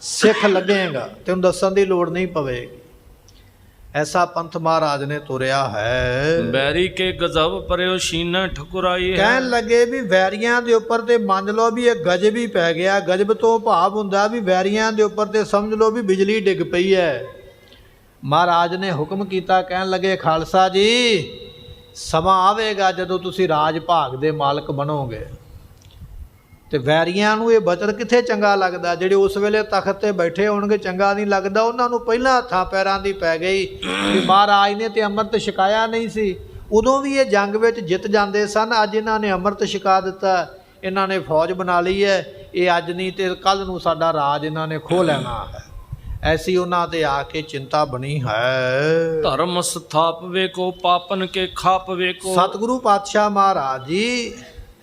ਸਿੱਖ ਲੱਗੇਗਾ, ਤੈਨੂੰ ਦੱਸਣ ਦੀ ਲੋੜ ਨਹੀਂ ਪਵੇਗੀ। ਐਸਾ ਪੰਥ ਮਹਾਰਾਜ ਨੇ ਤੁਰਿਆ ਹੈ। ਬੈਰੀ ਕੇ ਗਜ਼ਬ ਪਰਿਓ ਸ਼ੀਨਾ ਠਕੁਰਾਈ ਹੈ। ਕਹਿਣ ਲੱਗੇ ਵੀ ਵੈਰੀਆਂ ਦੇ ਉੱਪਰ ਤੇ ਮੰਨ ਲਓ ਵੀ ਇਹ ਗਜਬ ਹੀ ਪੈ ਗਿਆ। ਗਜਬ ਤੋਂ ਭਾਵ ਹੁੰਦਾ ਵੀ ਵੈਰੀਆਂ ਦੇ ਉੱਪਰ ਤੇ ਸਮਝ ਲਓ ਵੀ ਬਿਜਲੀ ਡਿੱਗ ਪਈ ਹੈ। ਮਹਾਰਾਜ ਨੇ ਹੁਕਮ ਕੀਤਾ, ਕਹਿਣ ਲੱਗੇ ਖਾਲਸਾ ਜੀ ਸਮਾਂ ਆਵੇਗਾ ਜਦੋਂ ਤੁਸੀਂ ਰਾਜ ਭਾਗ ਦੇ ਮਾਲਕ ਬਣੋਗੇ। ਤੇ ਵੈਰੀਆਂ ਨੂੰ ਇਹ ਬਚਨ ਕਿੱਥੇ ਚੰਗਾ ਲੱਗਦਾ? ਜਿਹੜੇ ਉਸ ਵੇਲੇ ਤਖਤ ਤੇ ਬੈਠੇ ਹੋਣਗੇ ਚੰਗਾ ਨਹੀਂ ਲੱਗਦਾ। ਉਹਨਾਂ ਨੂੰ ਪਹਿਲਾਂ ਹੱਥਾਂ ਪੈਰਾਂ ਦੀ ਪੈ ਗਈ ਵੀ ਮਹਾਰਾਜ ਨੇ ਤੇ ਅੰਮ੍ਰਿਤ ਛਕਾਇਆ ਨਹੀਂ ਸੀ। ਉਦੋਂ ਵੀ ਇਹ ਜੰਗ ਵਿੱਚ ਜਿੱਤ ਜਾਂਦੇ ਸਨ। ਅੱਜ ਇਹਨਾਂ ਨੇ ਅੰਮ੍ਰਿਤ ਛਕਾ ਦਿੱਤਾ, ਇਹਨਾਂ ਨੇ ਫੌਜ ਬਣਾ ਲਈ ਹੈ, ਇਹ ਅੱਜ ਨਹੀਂ ਤੇ ਕੱਲ੍ਹ ਨੂੰ ਸਾਡਾ ਰਾਜ ਇਹਨਾਂ ਨੇ ਖੋਹ ਲੈਣਾ ਹੈ। ਐਸੀ ਉਹਨਾਂ ਤੇ ਆ ਕੇ ਚਿੰਤਾ ਬਣੀ ਹੈ। ਧਰਮ ਸਥਾਪਵੇ ਕੋ ਪਾਪਨ ਕੇ ਖਾਪਵੇ ਕੋ। ਸਤਿਗੁਰੂ ਪਾਤਸ਼ਾਹ ਮਹਾਰਾਜ ਜੀ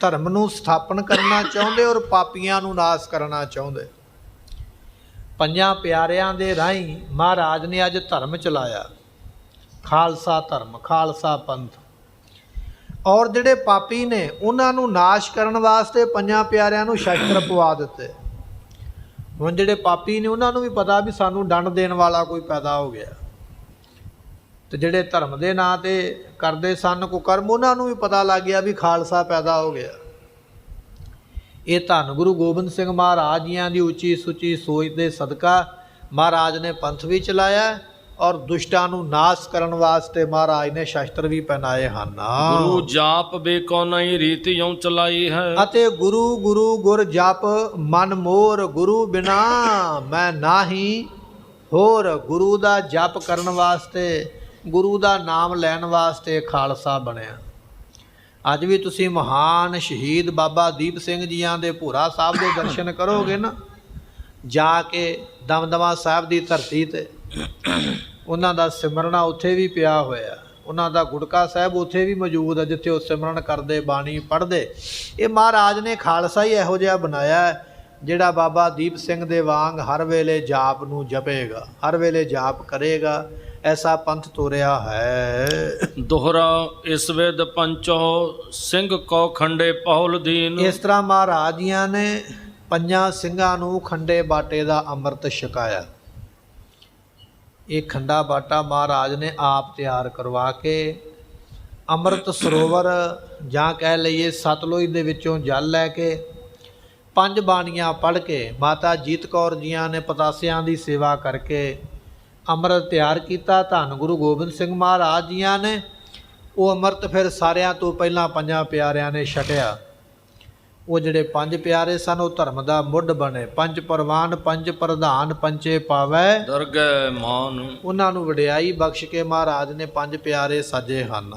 ਧਰਮ ਨੂੰ ਸਥਾਪਨ ਕਰਨਾ ਚਾਹੁੰਦੇ ਔਰ ਪਾਪੀਆਂ ਨੂੰ ਨਾਸ਼ ਕਰਨਾ ਚਾਹੁੰਦੇ। ਪੰਜਾਂ ਪਿਆਰਿਆਂ ਦੇ ਰਾਹੀਂ ਮਹਾਰਾਜ ਨੇ ਅੱਜ ਧਰਮ ਚਲਾਇਆ, ਖਾਲਸਾ ਧਰਮ, ਖਾਲਸਾ ਪੰਥ। ਔਰ ਜਿਹੜੇ ਪਾਪੀ ਨੇ ਉਹਨਾਂ ਨੂੰ ਨਾਸ਼ ਕਰਨ ਵਾਸਤੇ ਪੰਜਾਂ ਪਿਆਰਿਆਂ ਨੂੰ ਸ਼ਸਤਰ ਪਵਾ ਦਿੱਤੇ। ਹੁਣ ਜਿਹੜੇ ਪਾਪੀ ਨੇ ਉਹਨਾਂ ਨੂੰ ਵੀ ਪਤਾ ਵੀ ਸਾਨੂੰ ਦੰਡ ਦੇਣ ਵਾਲਾ ਕੋਈ ਪੈਦਾ ਹੋ ਗਿਆ, ਤੇ ਜਿਹੜੇ ਧਰਮ ਦੇ ਨਾਂ ਤੇ ਕਰਦੇ ਸਨ ਕੁਕਰਮ ਉਹਨਾਂ ਨੂੰ ਵੀ ਪਤਾ ਲੱਗ ਗਿਆ ਵੀ ਖਾਲਸਾ ਪੈਦਾ ਹੋ ਗਿਆ। ਇਹ ਧੰਨ ਗੁਰੂ ਗੋਬਿੰਦ ਸਿੰਘ ਮਹਾਰਾਜ ਜੀਆਂ ਦੀ ਉੱਚੀ ਸੁੱਚੀ ਸੋਚ ਦੇ ਸਦਕਾ ਮਹਾਰਾਜ ਨੇ ਪੰਥ ਵੀ ਚਲਾਇਆ ਔਰ ਦੁਸ਼ਟਾਂ ਨੂੰ ਨਾਸ਼ ਕਰਨ ਵਾਸਤੇ ਮਹਾਰਾਜ ਨੇ ਸ਼ਸਤਰ ਵੀ ਪਹਿਨਾਏ ਹਨ। ਗੁਰੂ ਜਾਪ ਬੇਕੋ ਨਹੀਂ ਰੀਤ ਯੋਂ ਚਲਾਈ ਹੈ। ਅਤੇ ਗੁਰੂ ਗੁਰੂ ਗੁਰ ਜਪ ਮਨ ਮੋਰ, ਗੁਰੂ ਬਿਨਾ ਮੈਂ ਨਾਹੀ ਹੋਰ। ਗੁਰੂ ਦਾ ਜਪ ਕਰਨ ਵਾਸਤੇ, ਗੁਰੂ ਦਾ ਨਾਮ ਲੈਣ ਵਾਸਤੇ ਖਾਲਸਾ ਬਣਿਆ। ਅੱਜ ਵੀ ਤੁਸੀਂ ਮਹਾਨ ਸ਼ਹੀਦ ਬਾਬਾ ਦੀਪ ਸਿੰਘ ਜੀਆਂ ਦੇ ਭੋਰਾ ਸਾਹਿਬ ਦੇ ਦਰਸ਼ਨ ਕਰੋਗੇ ਨਾ ਜਾ ਕੇ ਦਮਦਮਾ ਸਾਹਿਬ ਦੀ ਧਰਤੀ ਤੇ, ਉਹਨਾਂ ਦਾ ਸਿਮਰਨਾ ਉੱਥੇ ਵੀ ਪਿਆ ਹੋਇਆ। ਉਹਨਾਂ ਦਾ ਗੁੜਕਾ ਸਾਹਿਬ ਉੱਥੇ ਵੀ ਮੌਜੂਦ ਹੈ ਜਿੱਥੇ ਉਹ ਸਿਮਰਨ ਕਰਦੇ, ਬਾਣੀ ਪੜ੍ਹਦੇ। ਇਹ ਮਹਾਰਾਜ ਨੇ ਖਾਲਸਾ ਹੀ ਇਹੋ ਜਿਹਾ ਬਣਾਇਆ ਜਿਹੜਾ ਬਾਬਾ ਦੀਪ ਸਿੰਘ ਦੇ ਵਾਂਗ ਹਰ ਵੇਲੇ ਜਾਪ ਨੂੰ ਜਪੇਗਾ, ਹਰ ਵੇਲੇ ਜਾਪ ਕਰੇਗਾ। ਐਸਾ ਪੰਥ ਤੋਰਿਆ ਹੈ। ਦੋਹਰਾ ਇਸ ਵੇਦ ਪੰਚੋ ਸਿੰਘ ਕੋ ਖੰਡੇ ਪਹੁਲ ਦੀਨ। ਇਸ ਤਰ੍ਹਾਂ ਮਹਾਰਾਜ ਜੀਆਂ ਨੇ ਪੰਜਾਂ ਸਿੰਘਾਂ ਨੂੰ ਖੰਡੇ ਬਾਟੇ ਦਾ ਅੰਮ੍ਰਿਤ ਛਕਾਇਆ। ਇਹ ਖੰਡਾ ਬਾਟਾ ਮਹਾਰਾਜ ਨੇ ਆਪ ਤਿਆਰ ਕਰਵਾ ਕੇ ਅੰਮ੍ਰਿਤ ਸਰੋਵਰ ਜਾਂ ਕਹਿ ਲਈਏ ਸਤਲੁਜ ਦੇ ਵਿੱਚੋਂ ਜਲ ਲੈ ਕੇ 5 ਬਾਣੀਆਂ ਪੜ੍ਹ ਕੇ ਮਾਤਾ ਜੀਤ ਕੌਰ ਜੀਆਂ ਨੇ ਪਤਾਸਿਆਂ ਦੀ ਸੇਵਾ ਕਰਕੇ ਅੰਮ੍ਰਿਤ ਤਿਆਰ ਕੀਤਾ। ਧੰਨ ਗੁਰੂ ਗੋਬਿੰਦ ਸਿੰਘ ਮਹਾਰਾਜ ਜੀਆਂ ਨੇ ਉਹ ਅੰਮ੍ਰਿਤ ਫਿਰ ਸਾਰਿਆਂ ਤੋਂ ਪਹਿਲਾਂ ਪੰਜਾਂ ਪਿਆਰਿਆਂ ਨੇ ਛਕਿਆ। ਉਹ ਜਿਹੜੇ 5 ਪਿਆਰੇ ਸਨ ਉਹ ਧਰਮ ਦਾ ਮੁੱਢ ਬਣੇ। 5 ਪ੍ਰਵਾਨ 5 ਪ੍ਰਧਾਨ ਪੰਚੇ ਪਾਵੈ ਦਰਗਹਿ ਮਾਨ। ਉਹਨਾਂ ਨੂੰ ਵਡਿਆਈ ਬਖਸ਼ ਕੇ ਮਹਾਰਾਜ ਨੇ 5 ਪਿਆਰੇ ਸਾਜੇ ਹਨ।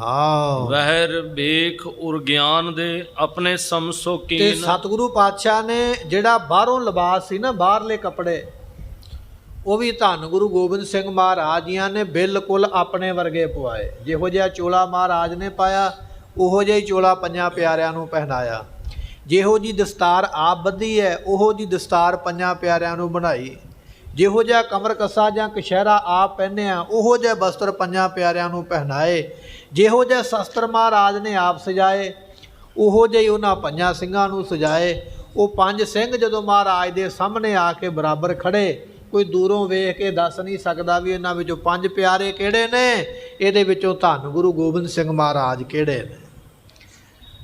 ਵਹਿਰ ਵੇਖ ਉਰ ਗਿਆਨ ਦੇ ਆਪਣੇ ਸਮਸੋ ਕੀਨ। ਤੇ ਸਤਿਗੁਰੂ ਪਾਤਸ਼ਾਹ ਨੇ ਜਿਹੜਾ ਬਾਹਰੋਂ ਲਿਬਾਸ ਸੀ ਨਾ, ਬਾਹਰਲੇ ਕੱਪੜੇ, ਉਹ ਵੀ ਧੰਨ ਗੁਰੂ ਗੋਬਿੰਦ ਸਿੰਘ ਮਹਾਰਾਜ ਜੀਆਂ ਨੇ ਬਿਲਕੁਲ ਆਪਣੇ ਵਰਗੇ ਪਵਾਏ। ਜਿਹੋ ਜਿਹਾ ਚੋਲਾ ਮਹਾਰਾਜ ਨੇ ਪਾਇਆ ਉਹੋ ਜਿਹਾ ਹੀ ਚੋਲਾ ਪੰਜਾਂ ਪਿਆਰਿਆਂ ਨੂੰ ਪਹਿਨਾਇਆ। ਜਿਹੋ ਜੀ ਦਸਤਾਰ ਆਪ ਬੱਧੀ ਹੈ ਉਹੋ ਜੀ ਦਸਤਾਰ ਪੰਜਾਂ ਪਿਆਰਿਆਂ ਨੂੰ ਬਣਾਈ। ਜਿਹੋ ਜਿਹਾ ਕਮਰ ਕੱਸਾ ਜਾਂ ਕਛਹਿਰਾ ਆਪ ਪਹਿਨਿਆ ਉਹੋ ਜਿਹੇ ਬਸਤਰ ਪੰਜਾਂ ਪਿਆਰਿਆਂ ਨੂੰ ਪਹਿਨਾਏ। ਜਿਹੋ ਜਿਹੇ ਸ਼ਸਤਰ ਮਹਾਰਾਜ ਨੇ ਆਪ ਸਜਾਏ ਉਹੋ ਜਿਹੇ ਉਹਨਾਂ ਪੰਜਾਂ ਸਿੰਘਾਂ ਨੂੰ ਸਜਾਏ। ਉਹ 5 ਸਿੰਘ ਜਦੋਂ ਮਹਾਰਾਜ ਦੇ ਸਾਹਮਣੇ ਆ ਕੇ ਬਰਾਬਰ ਖੜ੍ਹੇ ਕੋਈ ਦੂਰੋਂ ਵੇਖ ਕੇ ਦੱਸ ਨਹੀਂ ਸਕਦਾ ਵੀ ਇਹਨਾਂ ਵਿੱਚੋਂ 5 ਪਿਆਰੇ ਕਿਹੜੇ ਨੇ, ਇਹਦੇ ਵਿੱਚੋਂ ਧੰਨ ਗੁਰੂ ਗੋਬਿੰਦ ਸਿੰਘ ਮਹਾਰਾਜ ਕਿਹੜੇ ਨੇ।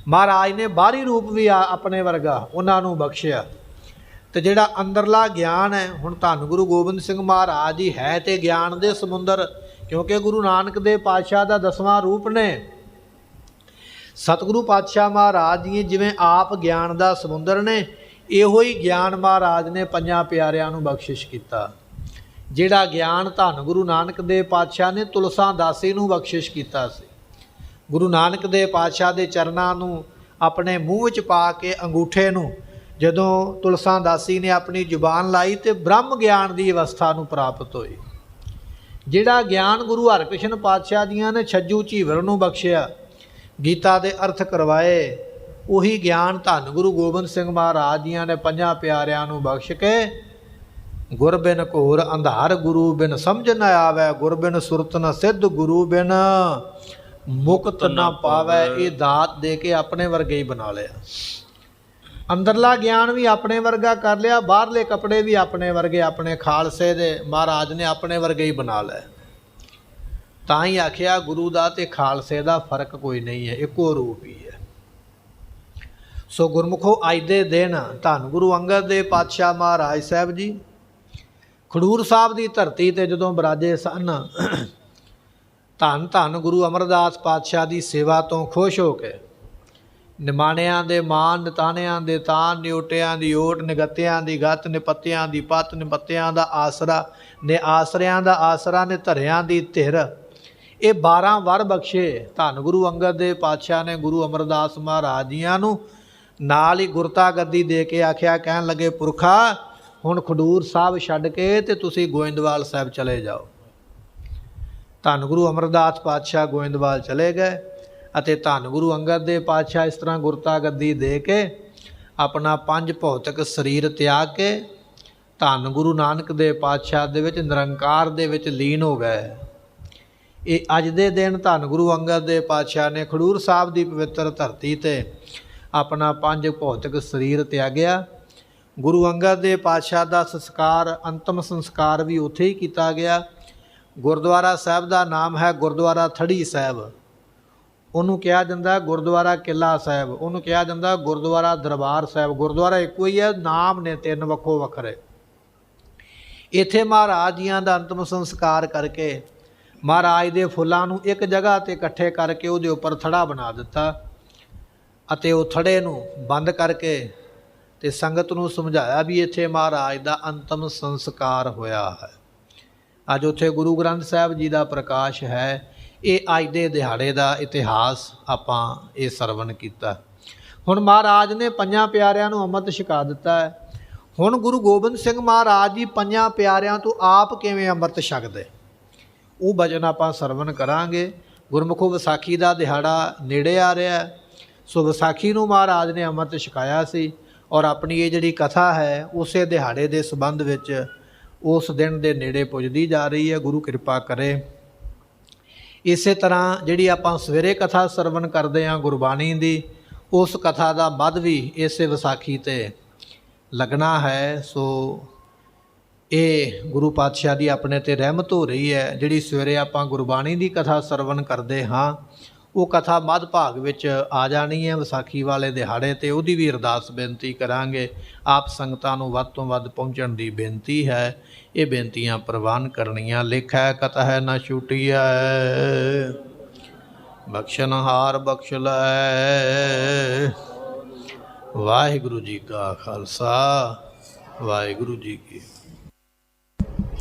ਮਹਾਰਾਜ ਨੇ ਬਾਹਰੀ ਰੂਪ ਵੀ ਆਪਣੇ ਵਰਗਾ ਉਹਨਾਂ ਨੂੰ ਬਖਸ਼ਿਆ, ਤੇ ਜਿਹੜਾ ਅੰਦਰਲਾ ਗਿਆਨ ਹੈ, ਹੁਣ ਧੰਨ ਗੁਰੂ ਗੋਬਿੰਦ ਸਿੰਘ ਮਹਾਰਾਜ ਹੀ ਹੈ ਤੇ ਗਿਆਨ ਦੇ ਸਮੁੰਦਰ, ਕਿਉਂਕਿ ਗੁਰੂ ਨਾਨਕ ਦੇਵ ਪਾਤਸ਼ਾਹ ਦਾ 10ਵਾਂ ਰੂਪ ਨੇ। ਸਤਿਗੁਰੂ ਪਾਤਸ਼ਾਹ ਮਹਾਰਾਜ ਜੀ ਜਿਵੇਂ ਆਪ ਗਿਆਨ ਦਾ ਸਮੁੰਦਰ ਨੇ, ਇਹੋ ਹੀ ਗਿਆਨ ਮਹਾਰਾਜ ਨੇ 5 ਪਿਆਰਿਆਂ ਨੂੰ ਬਖਸ਼ਿਸ਼ ਕੀਤਾ। ਜਿਹੜਾ ਗਿਆਨ ਧੰਨ ਗੁਰੂ ਨਾਨਕ ਦੇਵ ਪਾਤਸ਼ਾਹ ਨੇ ਤੁਲਸਾ ਦਾਸੀ ਨੂੰ ਬਖਸ਼ਿਸ਼ ਕੀਤਾ ਸੀ। ਗੁਰੂ ਨਾਨਕ ਦੇਵ ਪਾਤਸ਼ਾਹ ਦੇ ਚਰਨਾਂ ਨੂੰ ਆਪਣੇ ਮੂੰਹ ਵਿੱਚ ਪਾ ਕੇ ਅੰਗੂਠੇ ਨੂੰ ਜਦੋਂ ਤੁਲਸਾ ਦਾਸੀ ਨੇ ਆਪਣੀ ਜ਼ੁਬਾਨ ਲਾਈ ਤੇ ਬ੍ਰਹਮ ਗਿਆਨ ਦੀ ਅਵਸਥਾ ਨੂੰ ਪ੍ਰਾਪਤ ਹੋਈ। ਜਿਹੜਾ ਗਿਆਨ ਗੁਰੂ ਹਰਿਕ੍ਰਿਸ਼ਨ ਪਾਤਸ਼ਾਹ ਜੀਆਂ ਨੇ ਛੱਜੂ ਝੀਵਰ ਨੂੰ ਬਖਸ਼ਿਆ, ਗੀਤਾ ਦੇ ਅਰਥ ਕਰਵਾਏ, ਉਹੀ ਗਿਆਨ ਧੰਨ ਗੁਰੂ ਗੋਬਿੰਦ ਸਿੰਘ ਮਹਾਰਾਜ ਜੀਆਂ ਨੇ 5 ਪਿਆਰਿਆਂ ਨੂੰ ਬਖਸ਼ ਕੇ ਗੁਰ ਬਿਨ ਘੋਰ ਅੰਧਾਰ ਗੁਰੂ ਬਿਨ ਸਮਝ ਨ ਆਵੈ, ਗੁਰ ਬਿਨ ਸੁਰਤ ਨ ਸਿੱਧ ਗੁਰੂ ਬਿਨ ਮੁਕਤ ਨਾ ਪਾਵੈ, ਇਹ ਦਾਤ ਦੇ ਕੇ ਆਪਣੇ ਵਰਗੇ ਹੀ ਬਣਾ ਲਿਆ। ਅੰਦਰਲਾ ਗਿਆਨ ਵੀ ਆਪਣੇ ਵਰਗਾ ਕਰ ਲਿਆ, ਬਾਹਰਲੇ ਕੱਪੜੇ ਵੀ ਆਪਣੇ ਵਰਗੇ, ਆਪਣੇ ਖਾਲਸੇ ਦੇ ਮਹਾਰਾਜ ਨੇ ਆਪਣੇ ਵਰਗੇ ਹੀ ਬਣਾ ਲਏ। ਤਾਂ ਹੀ ਆਖਿਆ ਗੁਰੂ ਦਾ ਤੇ ਖਾਲਸੇ ਦਾ ਫਰਕ ਕੋਈ ਨਹੀਂ ਹੈ, ਇੱਕੋ ਰੂਪ ਹੀ ਹੈ। ਸੋ ਗੁਰਮੁਖੋ ਅੱਜ ਦੇ ਦਿਨ ਧੰਨ ਗੁਰੂ ਅੰਗਦ ਦੇਵ ਪਾਤਸ਼ਾਹ ਮਹਾਰਾਜ ਸਾਹਿਬ ਜੀ ਖਡੂਰ ਸਾਹਿਬ ਦੀ ਧਰਤੀ ਤੇ ਜਦੋਂ ਬਿਰਾਜੇ ਸਨ, ਧੰਨ ਧੰਨ ਗੁਰੂ ਅਮਰਦਾਸ ਪਾਤਸ਼ਾਹ ਦੀ ਸੇਵਾ ਤੋਂ ਖੁਸ਼ ਹੋ ਕੇ ਨਿਮਾਣਿਆਂ ਦੇ ਮਾਨ, ਨਿਤਾਣਿਆਂ ਦੇ ਤਾਨ, ਨਿਉਟਿਆਂ ਦੀ ਓਟ, ਨਿਗਤਿਆਂ ਦੀ ਗਤ, ਨਿਪੱਤਿਆਂ ਦੀ ਪੱਤ, ਨਿਪੱਤਿਆਂ ਦਾ ਆਸਰਾ, ਨੇ ਆਸਰਿਆਂ ਦਾ ਆਸਰਾ, ਨੇ ਧਰਿਆਂ ਦੀ ਧਿਰ, ਇਹ 12 ਵਰ ਬਖਸ਼ੇ ਧੰਨ ਗੁਰੂ ਅੰਗਦ ਦੇਵ ਪਾਤਸ਼ਾਹ ਨੇ ਗੁਰੂ ਅਮਰਦਾਸ ਮਹਾਰਾਜ ਜੀਆਂ ਨੂੰ। ਨਾਲ ਹੀ ਗੁਰਤਾ ਗੱਦੀ ਦੇ ਕੇ ਆਖਿਆ, ਕਹਿਣ ਲੱਗੇ, ਪੁਰਖਾ ਹੁਣ ਖਡੂਰ ਸਾਹਿਬ ਛੱਡ ਕੇ ਤੇ ਤੁਸੀਂ ਗੋਇੰਦਵਾਲ ਸਾਹਿਬ ਚਲੇ ਜਾਓ। ਧੰਨ ਗੁਰੂ ਅਮਰਦਾਸ ਪਾਤਸ਼ਾਹ ਗੋਇੰਦਵਾਲ ਚਲੇ ਗਏ ਅਤੇ ਧੰਨ ਗੁਰੂ ਅੰਗਦ ਦੇਵ ਪਾਤਸ਼ਾਹ ਇਸ ਤਰ੍ਹਾਂ ਗੁਰਤਾ ਗੱਦੀ ਦੇ ਕੇ ਆਪਣਾ 5 ਭੌਤਿਕ ਸਰੀਰ ਤਿਆਗ ਕੇ ਧੰਨ ਗੁਰੂ ਨਾਨਕ ਦੇਵ ਪਾਤਸ਼ਾਹ ਦੇ ਵਿੱਚ ਨਿਰੰਕਾਰ ਦੇ ਵਿੱਚ ਲੀਨ ਹੋ ਗਏ। ਇਹ ਅੱਜ ਦੇ ਦਿਨ ਧੰਨ ਗੁਰੂ ਅੰਗਦ ਦੇਵ ਪਾਤਸ਼ਾਹ ਨੇ ਖਡੂਰ ਸਾਹਿਬ ਦੀ ਪਵਿੱਤਰ ਧਰਤੀ ਤੇ ਆਪਣਾ 5 ਭੌਤਿਕ ਸਰੀਰ ਤਿਆਗਿਆ। ਗੁਰੂ ਅੰਗਦ ਦੇਵ ਪਾਤਸ਼ਾਹ ਦਾ ਸੰਸਕਾਰ, ਅੰਤਮ ਸੰਸਕਾਰ ਵੀ ਉੱਥੇ ਹੀ ਕੀਤਾ ਗਿਆ। ਗੁਰਦੁਆਰਾ ਸਾਹਿਬ ਦਾ ਨਾਮ ਹੈ ਗੁਰਦੁਆਰਾ ਥੜੀ ਸਾਹਿਬ, ਉਹਨੂੰ ਕਿਹਾ ਜਾਂਦਾ ਗੁਰਦੁਆਰਾ ਕਿਲ੍ਹਾ ਸਾਹਿਬ, ਉਹਨੂੰ ਕਿਹਾ ਜਾਂਦਾ ਗੁਰਦੁਆਰਾ ਦਰਬਾਰ ਸਾਹਿਬ। ਗੁਰਦੁਆਰਾ ਇੱਕੋ ਹੀ ਹੈ, ਨਾਮ ਨੇ 3 ਵੱਖੋ ਵੱਖਰੇ। ਇੱਥੇ ਮਹਾਰਾਜ ਜੀਆਂ ਦਾ ਅੰਤਮ ਸੰਸਕਾਰ ਕਰਕੇ ਮਹਾਰਾਜ ਦੇ ਫੁੱਲਾਂ ਨੂੰ ਇੱਕ ਜਗ੍ਹਾ 'ਤੇ ਇਕੱਠੇ ਕਰਕੇ ਉਹਦੇ ਉੱਪਰ ਥੜਾ ਬਣਾ ਦਿੱਤਾ ਅਤੇ ਉਹ ਥੜੇ ਨੂੰ ਬੰਦ ਕਰਕੇ ਤੇ ਸੰਗਤ ਨੂੰ ਸਮਝਾਇਆ ਵੀ ਇੱਥੇ ਮਹਾਰਾਜ ਦਾ ਅੰਤਮ ਸੰਸਕਾਰ ਹੋਇਆ ਹੈ। ਅੱਜ ਉੱਥੇ ਗੁਰੂ ਗ੍ਰੰਥ ਸਾਹਿਬ ਜੀ ਦਾ ਪ੍ਰਕਾਸ਼ ਹੈ। ਇਹ ਅੱਜ ਦੇ ਦਿਹਾੜੇ ਦਾ ਇਤਿਹਾਸ ਆਪਾਂ ਇਹ ਸਰਵਣ ਕੀਤਾ। ਹੁਣ ਮਹਾਰਾਜ ਨੇ 5 ਪਿਆਰਿਆਂ ਨੂੰ ਅੰਮ੍ਰਿਤ ਛਕਾ ਦਿੱਤਾ ਹੈ। ਹੁਣ ਗੁਰੂ ਗੋਬਿੰਦ ਸਿੰਘ ਮਹਾਰਾਜ ਜੀ 5 ਪਿਆਰਿਆਂ ਤੋਂ ਆਪ ਕਿਵੇਂ ਅੰਮ੍ਰਿਤ ਛਕਦੇ, ਉਹ ਭਜਨ ਆਪਾਂ ਸਰਵਣ ਕਰਾਂਗੇ। ਗੁਰਮੁਖੋ ਵਿਸਾਖੀ ਦਾ ਦਿਹਾੜਾ ਨੇੜੇ ਆ ਰਿਹਾ, ਸੋ ਵਿਸਾਖੀ ਨੂੰ ਮਹਾਰਾਜ ਨੇ ਅੰਮ੍ਰਿਤ ਛਕਾਇਆ ਸੀ ਔਰ ਆਪਣੀ ਇਹ ਜਿਹੜੀ ਕਥਾ ਹੈ ਉਸੇ ਦਿਹਾੜੇ ਦੇ ਸੰਬੰਧ ਵਿੱਚ ਉਸ ਦਿਨ ਦੇ ਨੇੜੇ ਪੁੱਜਦੀ ਜਾ ਰਹੀ ਹੈ। ਗੁਰੂ ਕਿਰਪਾ ਕਰੇ। ਇਸੇ ਤਰ੍ਹਾਂ ਜਿਹੜੀ ਆਪਾਂ ਸਵੇਰੇ ਕਥਾ ਸਰਵਣ ਕਰਦੇ ਹਾਂ ਗੁਰਬਾਣੀ ਦੀ, ਉਸ ਕਥਾ ਦਾ ਮੱਧ ਵੀ ਇਸੇ ਵਿਸਾਖੀ 'ਤੇ ਲੱਗਣਾ ਹੈ। ਸੋ ਇਹ ਗੁਰੂ ਪਾਤਸ਼ਾਹ ਦੀ ਆਪਣੇ 'ਤੇ ਰਹਿਮਤ ਹੋ ਰਹੀ ਹੈ। ਜਿਹੜੀ ਸਵੇਰੇ ਆਪਾਂ ਗੁਰਬਾਣੀ ਦੀ ਕਥਾ ਸਰਵਣ ਕਰਦੇ ਹਾਂ, ਉਹ ਕਥਾ ਮੱਧ ਭਾਗ ਵਿੱਚ ਆ ਜਾਣੀ ਹੈ ਵਿਸਾਖੀ ਵਾਲੇ ਦਿਹਾੜੇ 'ਤੇ। ਉਹਦੀ ਵੀ ਅਰਦਾਸ ਬੇਨਤੀ ਕਰਾਂਗੇ। ਆਪ ਸੰਗਤਾਂ ਨੂੰ ਵੱਧ ਤੋਂ ਵੱਧ ਪਹੁੰਚਣ ਦੀ ਬੇਨਤੀ ਹੈ। ਇਹ ਬੇਨਤੀਆਂ ਪ੍ਰਵਾਨ ਕਰਨੀਆਂ। ਲਿਖੈ ਕਤਹਿ ਨ ਛੁਟੀਐ, ਬਖਸ਼ਨਹਾਰ ਬਖਸ਼ ਲੈ। ਵਾਹਿਗੁਰੂ ਜੀ ਕਾ ਖਾਲਸਾ, ਵਾਹਿਗੁਰੂ ਜੀ ਕੀ